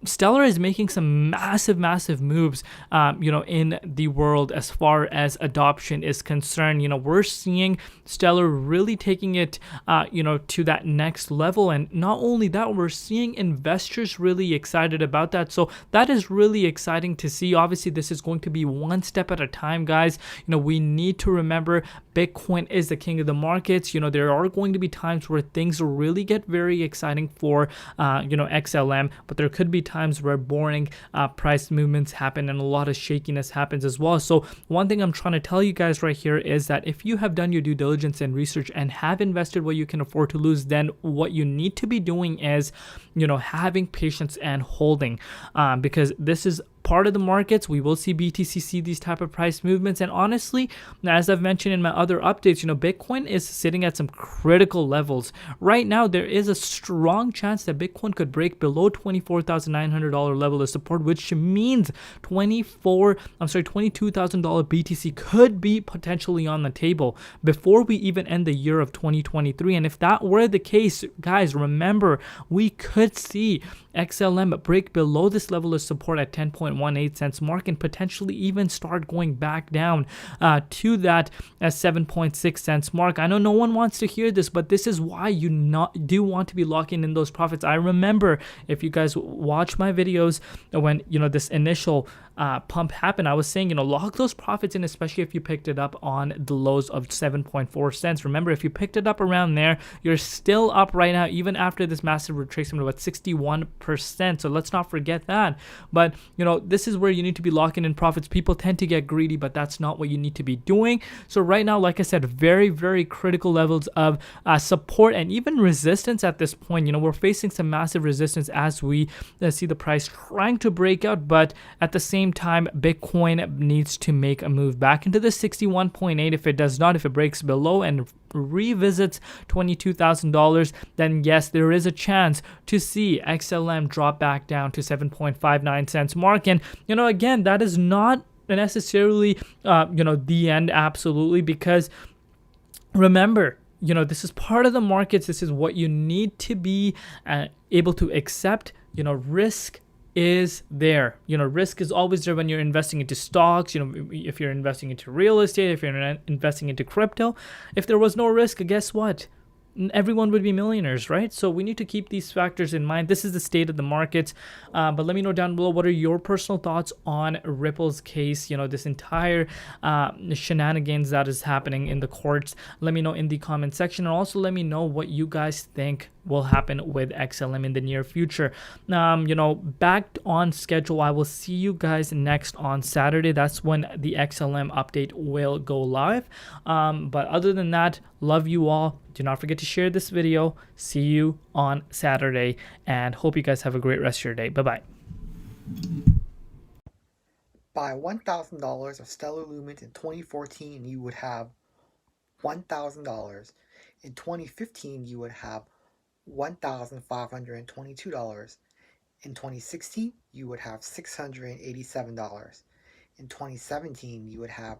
Stellar is making some massive moves, in the world as far as adoption is concerned. We're seeing Stellar really taking it, to that next level. And not only that, we're seeing investors really excited about that. So that is really exciting to see. Obviously, this is going to be one step at a time, guys. We need to remember Bitcoin is the king of the markets. There are going to be times where things really get very exciting for, XLM, but there could be times where boring price movements happen and a lot of shakiness happens as well. So one thing I'm trying to tell you guys right here is that if you have done your due diligence and research and have invested what you can afford to lose, then what you need to be doing is, having patience and holding, because this is part of the markets. We will see BTC see these type of price movements. And honestly, as I've mentioned in my other updates, Bitcoin is sitting at some critical levels. Right now, there is a strong chance that Bitcoin could break below $24,900 level of support, which means $22,000 BTC could be potentially on the table before we even end the year of 2023. And if that were the case, guys, remember, we could see XLM break below this level of support at 10.18 cents mark and potentially even start going back down to that 7.6 cents mark. I know no one wants to hear this, but this is why you do want to be locking in those profits. I remember, if you guys watch my videos when this initial pump happened, I was saying, lock those profits in, especially if you picked it up on the lows of 7.4 cents. Remember, if you picked it up around there, you're still up right now, even after this massive retracement of about 61%. So let's not forget that. But, this is where you need to be locking in profits. People tend to get greedy, but that's not what you need to be doing. So right now, like I said, very, very critical levels of support and even resistance at this point. We're facing some massive resistance as we see the price trying to break out, but at the same time, Bitcoin needs to make a move back into the 61.8. If it does not, if it breaks below and revisits $22,000, then yes, there is a chance to see XLM drop back down to 7.59 cents mark. And again, that is not necessarily the end, absolutely, because remember, this is part of the markets. This is what you need to be able to accept. Risk is there. Risk is always there when you're investing into stocks, if you're investing into real estate, if you're investing into crypto. If there was no risk, guess what? Everyone would be millionaires, right? So we need to keep these factors in mind. This is the state of the markets. But let me know down below, what are your personal thoughts on Ripple's case? This entire shenanigans that is happening in the courts. Let me know in the comment section, and also let me know what you guys think will happen with XLM in the near future. Back on schedule. I will see you guys next on Saturday. That's when the XLM update will go live. But other than that, love you all. Do not forget to share this video. See you on Saturday, and hope you guys have a great rest of your day. Bye-bye. Buy $1,000 of Stellar Lumens in 2014, you would have $1,000. In 2015, you would have $1,522. In 2016, you would have $687. In 2017, you would have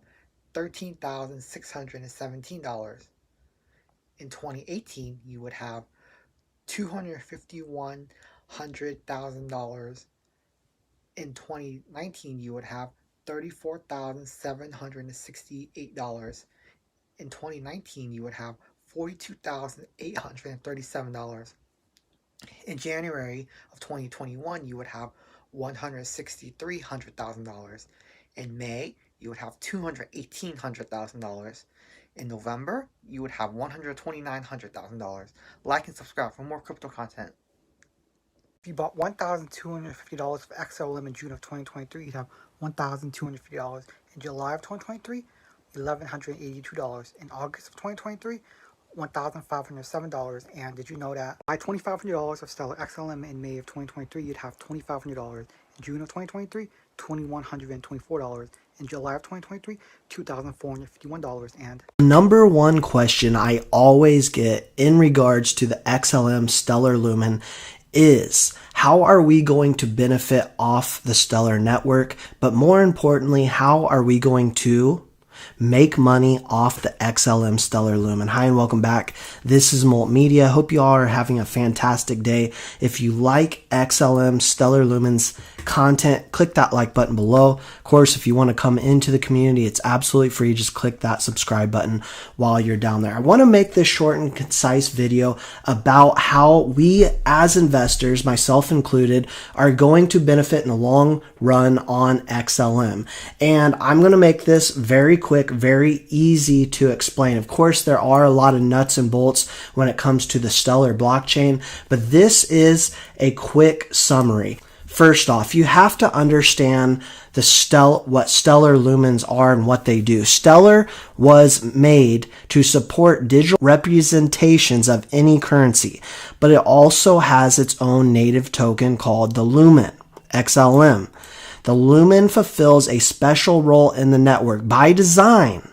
$13,617. In 2018, you would have $251,000. In 2019, you would have $34,768. In 2019, you would have $42,837. In January of 2021, you would have $163,000. In May, you would have $218,000. In November, you would have $129,000. Like and subscribe for more crypto content. If you bought $1,250 of XLM in June of 2023, you'd have $1,250. In July of 2023, $1,182. In August of 2023, $1,507. And did you know that by $2,500 of Stellar XLM in May of 2023, you'd have $2,500. In June of 2023, $2,124. In July of 2023, $2,451. And number one question I always get in regards to the XLM Stellar Lumen is, how are we going to benefit off the Stellar network? But more importantly, how are we going to make money off the XLM Stellar Lumen? Hi and welcome back. This is Molt Media. Hope you all are having a fantastic day. If you like XLM Stellar Lumen's content, click that like button below. Of course, if you want to come into the community, it's absolutely free. Just click that subscribe button while you're down there. I want to make this short and concise video about how we as investors, myself included, are going to benefit in the long run on XLM. And I'm going to make this very quick, very easy to explain. Of course, there are a lot of nuts and bolts when it comes to the Stellar blockchain, but this is a quick summary. First off, you have to understand what Stellar Lumens are and what they do. Stellar was made to support digital representations of any currency, but it also has its own native token called the Lumen, XLM. The Lumen fulfills a special role in the network. By design,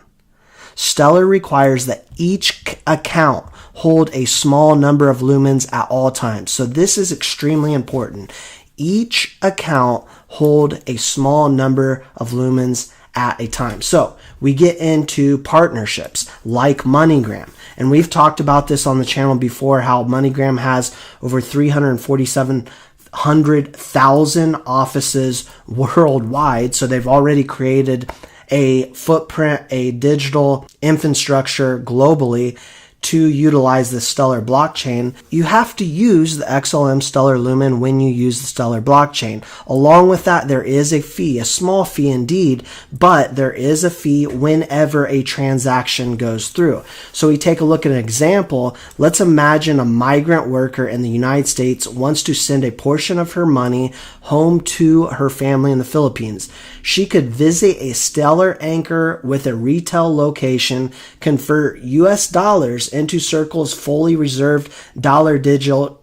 Stellar requires that each account hold a small number of lumens at all times. So this is extremely important. Each account hold a small number of lumens at a time. So we get into partnerships like MoneyGram. And we've talked about this on the channel before, how MoneyGram has over 347,000 offices worldwide. So they've already created a footprint, a digital infrastructure globally to utilize the Stellar blockchain. You have to use the XLM Stellar Lumen when you use the Stellar blockchain. Along with that, there is a fee, a small fee indeed, but there is a fee whenever a transaction goes through. So we take a look at an example. Let's imagine a migrant worker in the United States wants to send a portion of her money home to her family in the Philippines. She could visit a Stellar anchor with a retail location, convert US dollars into Circle's fully reserved dollar digital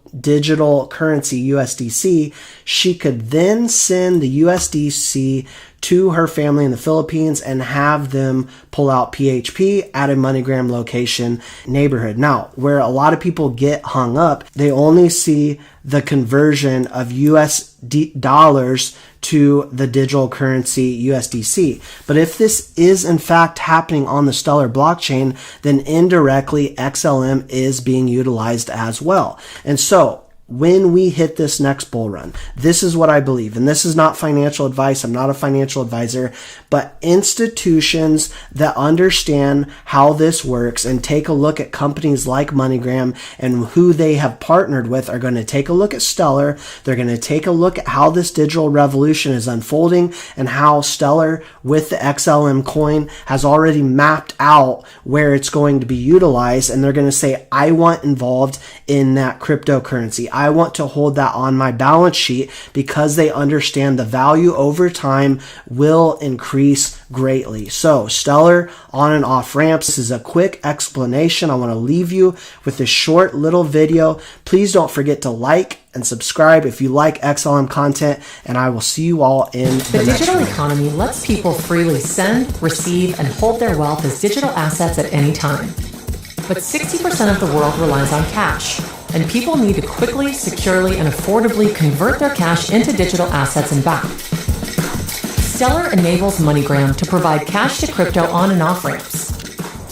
currency USDC. She could then send the USDC to her family in the Philippines and have them pull out PHP at a MoneyGram location neighborhood. Now, where a lot of people get hung up, they only see the conversion of US dollars to the digital currency USDC. But if this is in fact happening on the Stellar blockchain, then indirectly XLM is being utilized as well. And so when we hit this next bull run, this is what I believe, and this is not financial advice. I'm not a financial advisor, but institutions that understand how this works and take a look at companies like MoneyGram and who they have partnered with are going to take a look at Stellar. They're going to take a look at how this digital revolution is unfolding and how Stellar with the XLM coin has already mapped out where it's going to be utilized. And they're going to say, I want involved in that cryptocurrency. I want to hold that on my balance sheet, because they understand the value over time will increase greatly. So Stellar on and off ramps. This is a quick explanation. I want to leave you with this short little video. Please don't forget to like and subscribe if you like XLM content, and I will see you all in the next digital video. economy lets people freely send, receive, and hold their wealth as digital assets at any time. But 60% of the world relies on cash, and people need to quickly, securely, and affordably convert their cash into digital assets and back. Stellar enables MoneyGram to provide cash to crypto on and off ramps.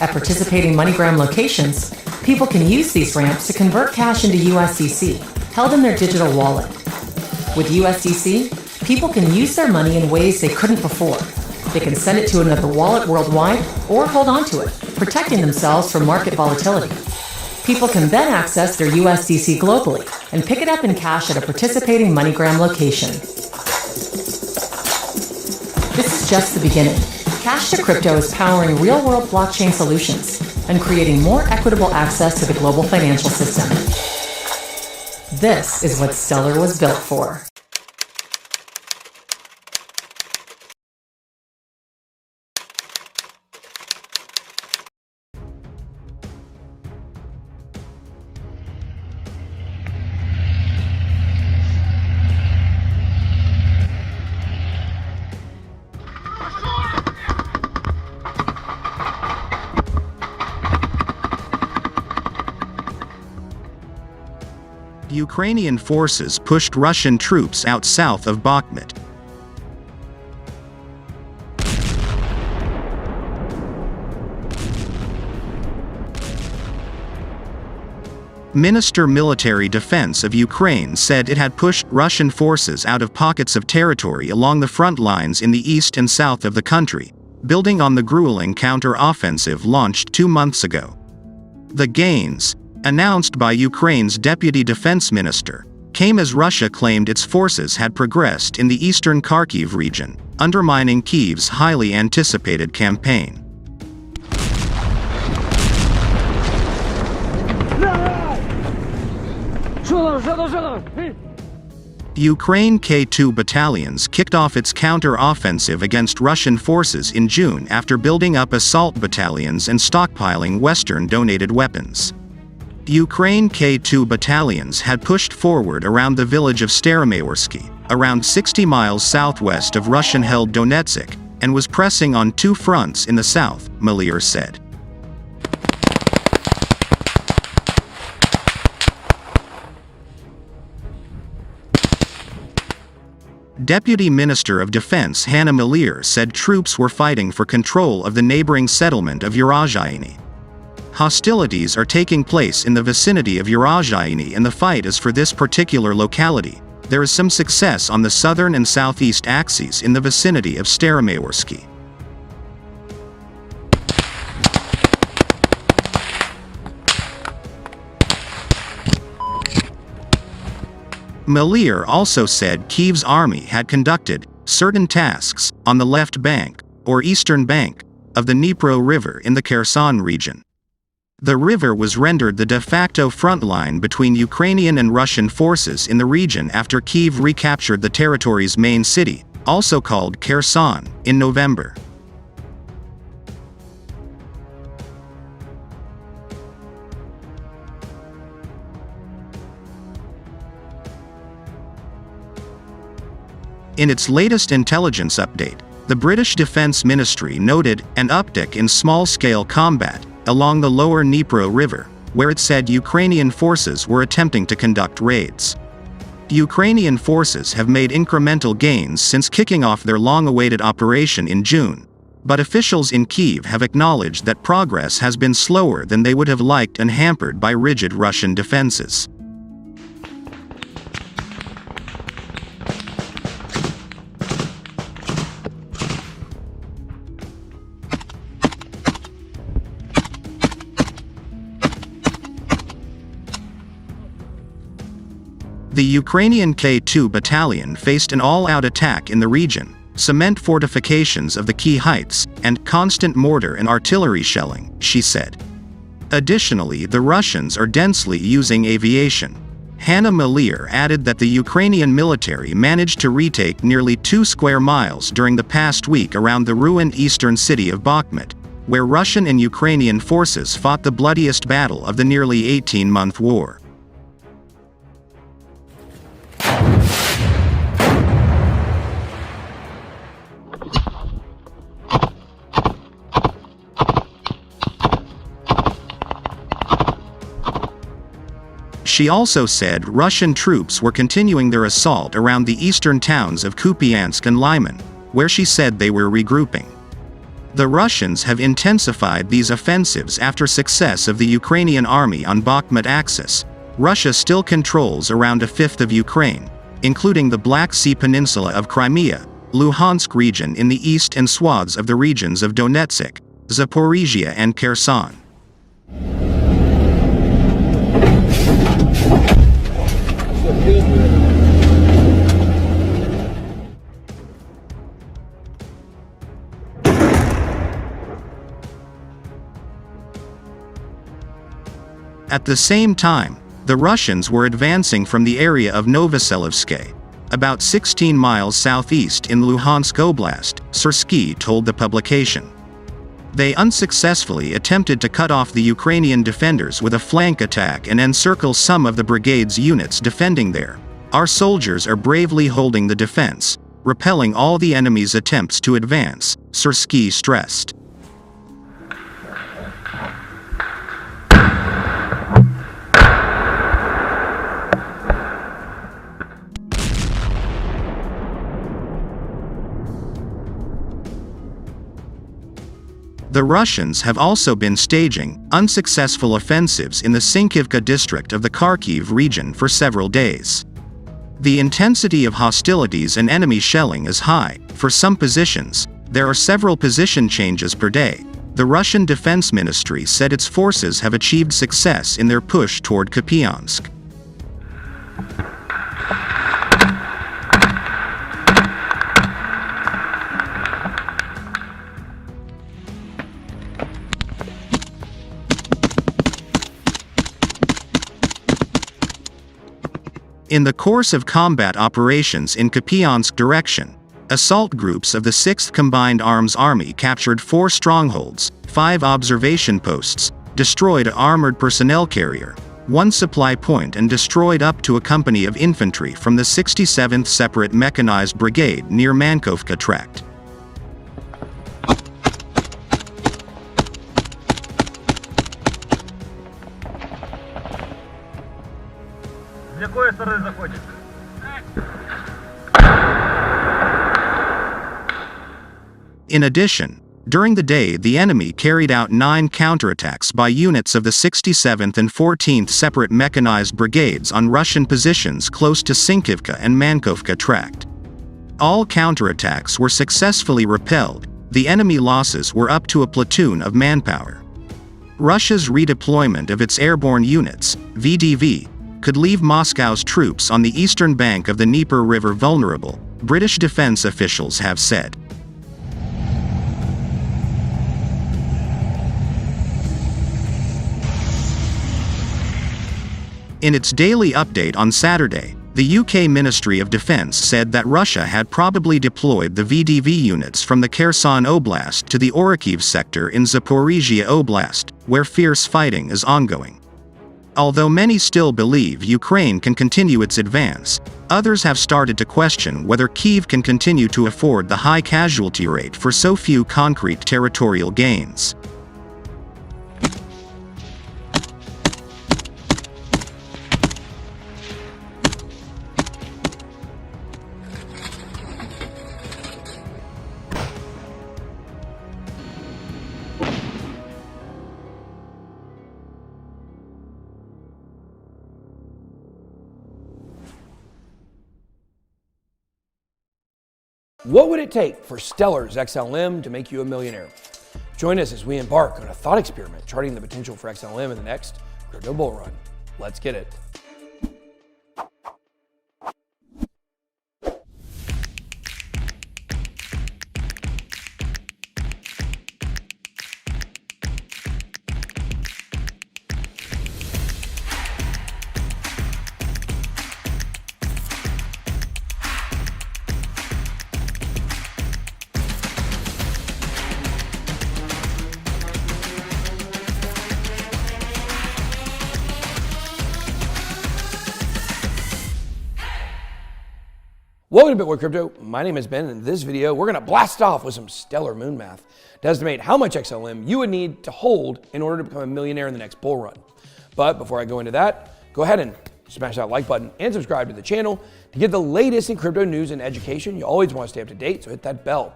At participating MoneyGram locations, people can use these ramps to convert cash into USDC, held in their digital wallet. With USDC, people can use their money in ways they couldn't before. They can send it to another wallet worldwide or hold on to it, protecting themselves from market volatility. People can then access their USDC globally and pick it up in cash at a participating MoneyGram location. This is just the beginning. Cash to Crypto is powering real-world blockchain solutions and creating more equitable access to the global financial system. This is what Stellar was built for. Ukrainian forces pushed Russian troops out south of Bakhmut. Minister Military Defense of Ukraine said it had pushed Russian forces out of pockets of territory along the front lines in the east and south of the country, building on the grueling counter-offensive launched 2 months ago. The gains, announced by Ukraine's deputy defense minister, came as Russia claimed its forces had progressed in the eastern Kharkiv region, undermining Kyiv's highly anticipated campaign. Ukraine K2 battalions kicked off its counter-offensive against Russian forces in June after building up assault battalions and stockpiling Western-donated weapons. Ukraine K2 battalions had pushed forward around the village of Staromayorsky, around 60 miles southwest of Russian-held Donetsk, and was pressing on two fronts in the south, Malier said. Deputy Minister of Defense Hanna Malier said troops were fighting for control of the neighboring settlement of Urazhaini. Hostilities are taking place in the vicinity of Urazhaini and the fight is for this particular locality. There is some success on the southern and southeast axes in the vicinity of Staromayorsky. Malier also said Kyiv's army had conducted certain tasks on the left bank, or eastern bank, of the Dnipro River in the Kherson region. The river was rendered the de facto front line between Ukrainian and Russian forces in the region after Kyiv recaptured the territory's main city, also called Kherson, in November. In its latest intelligence update, the British Defence Ministry noted an uptick in small-scale combat along the lower Dnipro River, where it said Ukrainian forces were attempting to conduct raids. Ukrainian forces have made incremental gains since kicking off their long-awaited operation in June, but officials in Kyiv have acknowledged that progress has been slower than they would have liked and hampered by rigid Russian defenses. The Ukrainian K2 battalion faced an all-out attack in the region, cement fortifications of the key heights, and constant mortar and artillery shelling, she said. Additionally, the Russians are densely using aviation. Hanna Malier added that the Ukrainian military managed to retake nearly 2 square miles during the past week around the ruined eastern city of Bakhmut, where Russian and Ukrainian forces fought the bloodiest battle of the nearly 18-month war. She also said Russian troops were continuing their assault around the eastern towns of Kupiansk and Lyman, where she said they were regrouping. The Russians have intensified these offensives after success of the Ukrainian army on Bakhmut axis. Russia still controls around a fifth of Ukraine, including the Black Sea Peninsula of Crimea, Luhansk region in the east and swaths of the regions of Donetsk, Zaporizhia and Kherson. At the same time, the Russians were advancing from the area of Novoselivske, about 16 miles southeast in Luhansk Oblast, Sursky told the publication. They unsuccessfully attempted to cut off the Ukrainian defenders with a flank attack and encircle some of the brigade's units defending there. Our soldiers are bravely holding the defense, repelling all the enemy's attempts to advance, Sursky stressed. The Russians have also been staging unsuccessful offensives in the Sinkivka district of the Kharkiv region for several days. The intensity of hostilities and enemy shelling is high. For some positions, there are several position changes per day. The Russian Defense Ministry said its forces have achieved success in their push toward Kupiansk. In the course of combat operations in Kupiansk direction, assault groups of the 6th Combined Arms Army captured 4 strongholds, 5 observation posts, destroyed an armored personnel carrier, one supply point and destroyed up to a company of infantry from the 67th Separate Mechanized Brigade near Mankovka Tract. In addition, during the day the enemy carried out 9 counterattacks by units of the 67th and 14th Separate Mechanized Brigades on Russian positions close to Sinkivka and Mankovka Tract. All counterattacks were successfully repelled. The enemy losses were up to a platoon of manpower. Russia's redeployment of its airborne units, VDV, could leave Moscow's troops on the eastern bank of the Dnieper River vulnerable, British defense officials have said. In its daily update on Saturday, the UK Ministry of Defence said that Russia had probably deployed the VDV units from the Kherson Oblast to the Orikhiv sector in Zaporizhia Oblast, where fierce fighting is ongoing. Although many still believe Ukraine can continue its advance, others have started to question whether Kyiv can continue to afford the high casualty rate for so few concrete territorial gains. What would it take for Stellar's XLM to make you a millionaire? Join us as we embark on a thought experiment charting the potential for XLM in the next crypto bull run. Let's get it. Welcome to Bitcoin Crypto. My name is Ben, and in this video, we're going to blast off with some stellar moon math to estimate how much XLM you would need to hold in order to become a millionaire in the next bull run. But before I go into that, go ahead and smash that like button and subscribe to the channel to get the latest in crypto news and education. You always want to stay up to date, so hit that bell.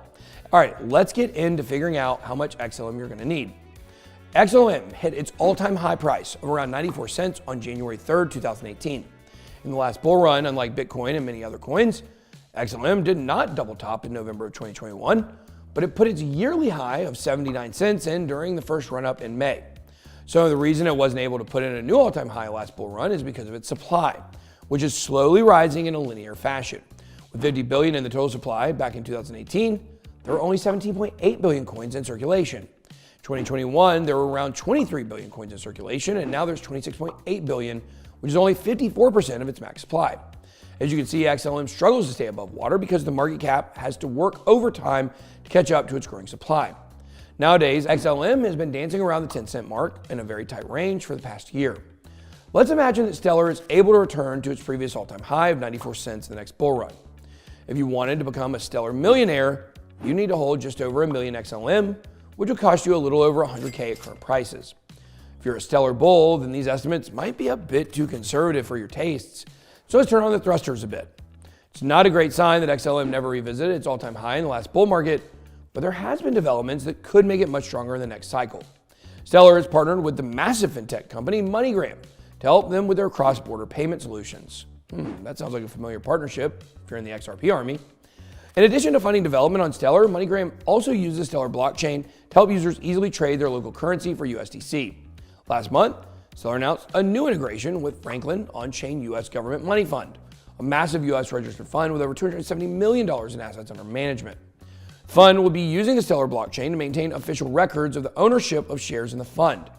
All right, let's get into figuring out how much XLM you're going to need. XLM hit its all-time high price of around 94 cents on January 3rd, 2018. In the last bull run, unlike Bitcoin and many other coins, XLM did not double top in November of 2021, but it put its yearly high of 79 cents in during the first run-up in May. So the reason it wasn't able to put in a new all-time high last bull run is because of its supply, which is slowly rising in a linear fashion. With 50 billion in the total supply back in 2018, there were only 17.8 billion coins in circulation. In 2021, there were around 23 billion coins in circulation, and now there's 26.8 billion, which is only 54% of its max supply. As you can see, XLM struggles to stay above water because the market cap has to work overtime to catch up to its growing supply. Nowadays, XLM has been dancing around the 10-cent mark in a very tight range for the past year. Let's imagine that Stellar is able to return to its previous all-time high of 94 cents in the next bull run. If you wanted to become a Stellar millionaire, you need to hold just over a million XLM, which will cost you a little over 100K at current prices. If you're a Stellar bull, then these estimates might be a bit too conservative for your tastes. So let's turn on the thrusters a bit. It's not a great sign that XLM never revisited its all-time high in the last bull market, but there has been developments that could make it much stronger in the next cycle. Stellar has partnered with the massive fintech company MoneyGram to help them with their cross-border payment solutions. That sounds like a familiar partnership if you're in the XRP army. In addition to funding development on Stellar, MoneyGram also uses Stellar blockchain to help users easily trade their local currency for USDC. Last month, Stellar announced a new integration with Franklin On-Chain U.S. Government Money Fund, a massive U.S. registered fund with over $270 million in assets under management. The fund will be using the Stellar blockchain to maintain official records of the ownership of shares in the fund.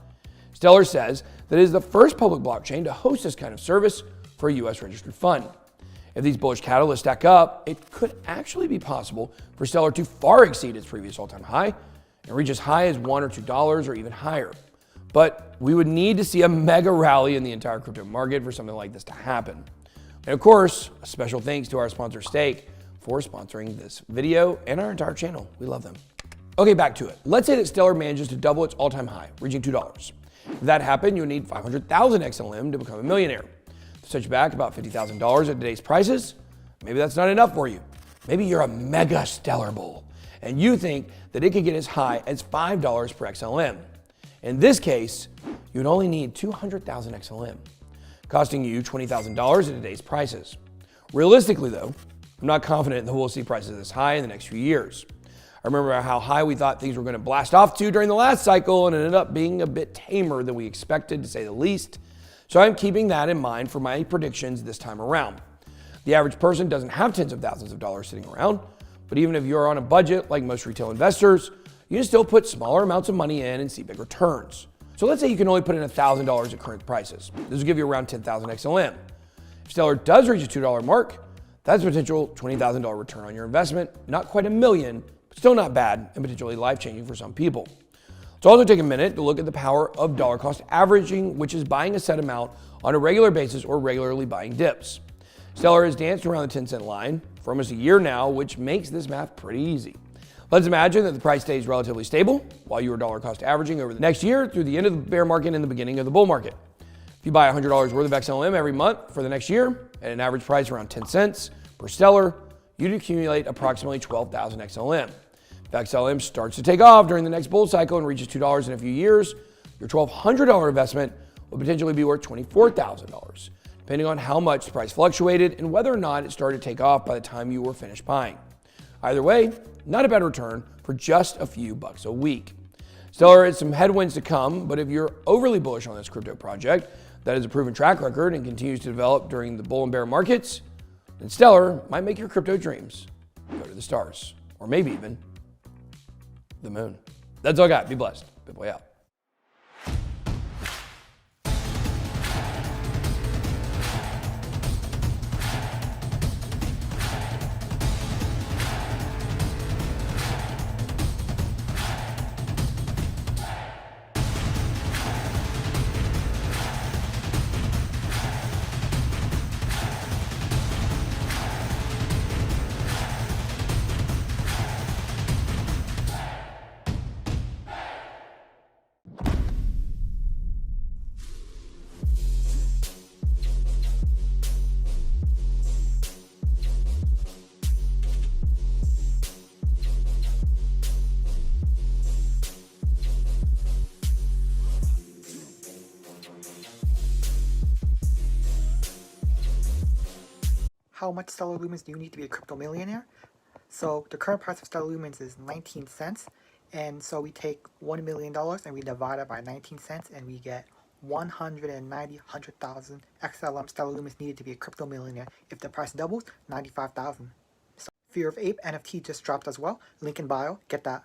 Stellar says that it is the first public blockchain to host this kind of service for a U.S. registered fund. If these bullish catalysts stack up, it could actually be possible for Stellar to far exceed its previous all-time high and reach as high as $1 or $2 or even higher. But we would need to see a mega rally in the entire crypto market for something like this to happen. And of course, a special thanks to our sponsor Stake for sponsoring this video and our entire channel. We love them. Okay, back to it. Let's say that Stellar manages to double its all-time high, reaching $2. If that happened, you would need 500,000 XLM to become a millionaire. To set you back about $50,000 at today's prices, maybe that's not enough for you. Maybe you're a mega Stellar bull, and you think that it could get as high as $5 per XLM. In this case, you'd only need 200,000 XLM, costing you $20,000 at today's prices. Realistically though, I'm not confident that we'll see prices this high in the next few years. I remember how high we thought things were going to blast off to during the last cycle, and it ended up being a bit tamer than we expected, to say the least. So I'm keeping that in mind for my predictions this time around. The average person doesn't have tens of thousands of dollars sitting around, but even if you're on a budget like most retail investors, you can still put smaller amounts of money in and see big returns. So let's say you can only put in $1,000 at current prices. This will give you around 10,000 XLM. If Stellar does reach a $2 mark, that's a potential $20,000 return on your investment. Not quite $1 million, but still not bad and potentially life-changing for some people. Let's also take a minute to look at the power of dollar cost averaging, which is buying a set amount on a regular basis or regularly buying dips. Stellar has danced around the 10-cent line for almost a year now, which makes this math pretty easy. Let's imagine that the price stays relatively stable while you are dollar cost averaging over the next year through the end of the bear market and the beginning of the bull market. If you buy $100 worth of XLM every month for the next year at an average price around 10 cents per Stellar, you'd accumulate approximately 12,000 XLM. If XLM starts to take off during the next bull cycle and reaches $2 in a few years, your $1,200 investment will potentially be worth $24,000, depending on how much the price fluctuated and whether or not it started to take off by the time you were finished buying. Either way, not a bad return for just a few bucks a week. Stellar has some headwinds to come, but if you're overly bullish on this crypto project that has a proven track record and continues to develop during the bull and bear markets, then Stellar might make your crypto dreams go to the stars, or maybe even the moon. That's all I got. Be blessed. BitBoy out. How much Stellar Lumens do you need to be a crypto millionaire? So the current price of Stellar Lumens is 19 cents. And so we take $1 million and we divide it by 19 cents and we get 100,000 XLM Stellar Lumens needed to be a crypto millionaire. If the price doubles, 95,000. So Fear of Ape NFT just dropped as well. Link in bio. Get that.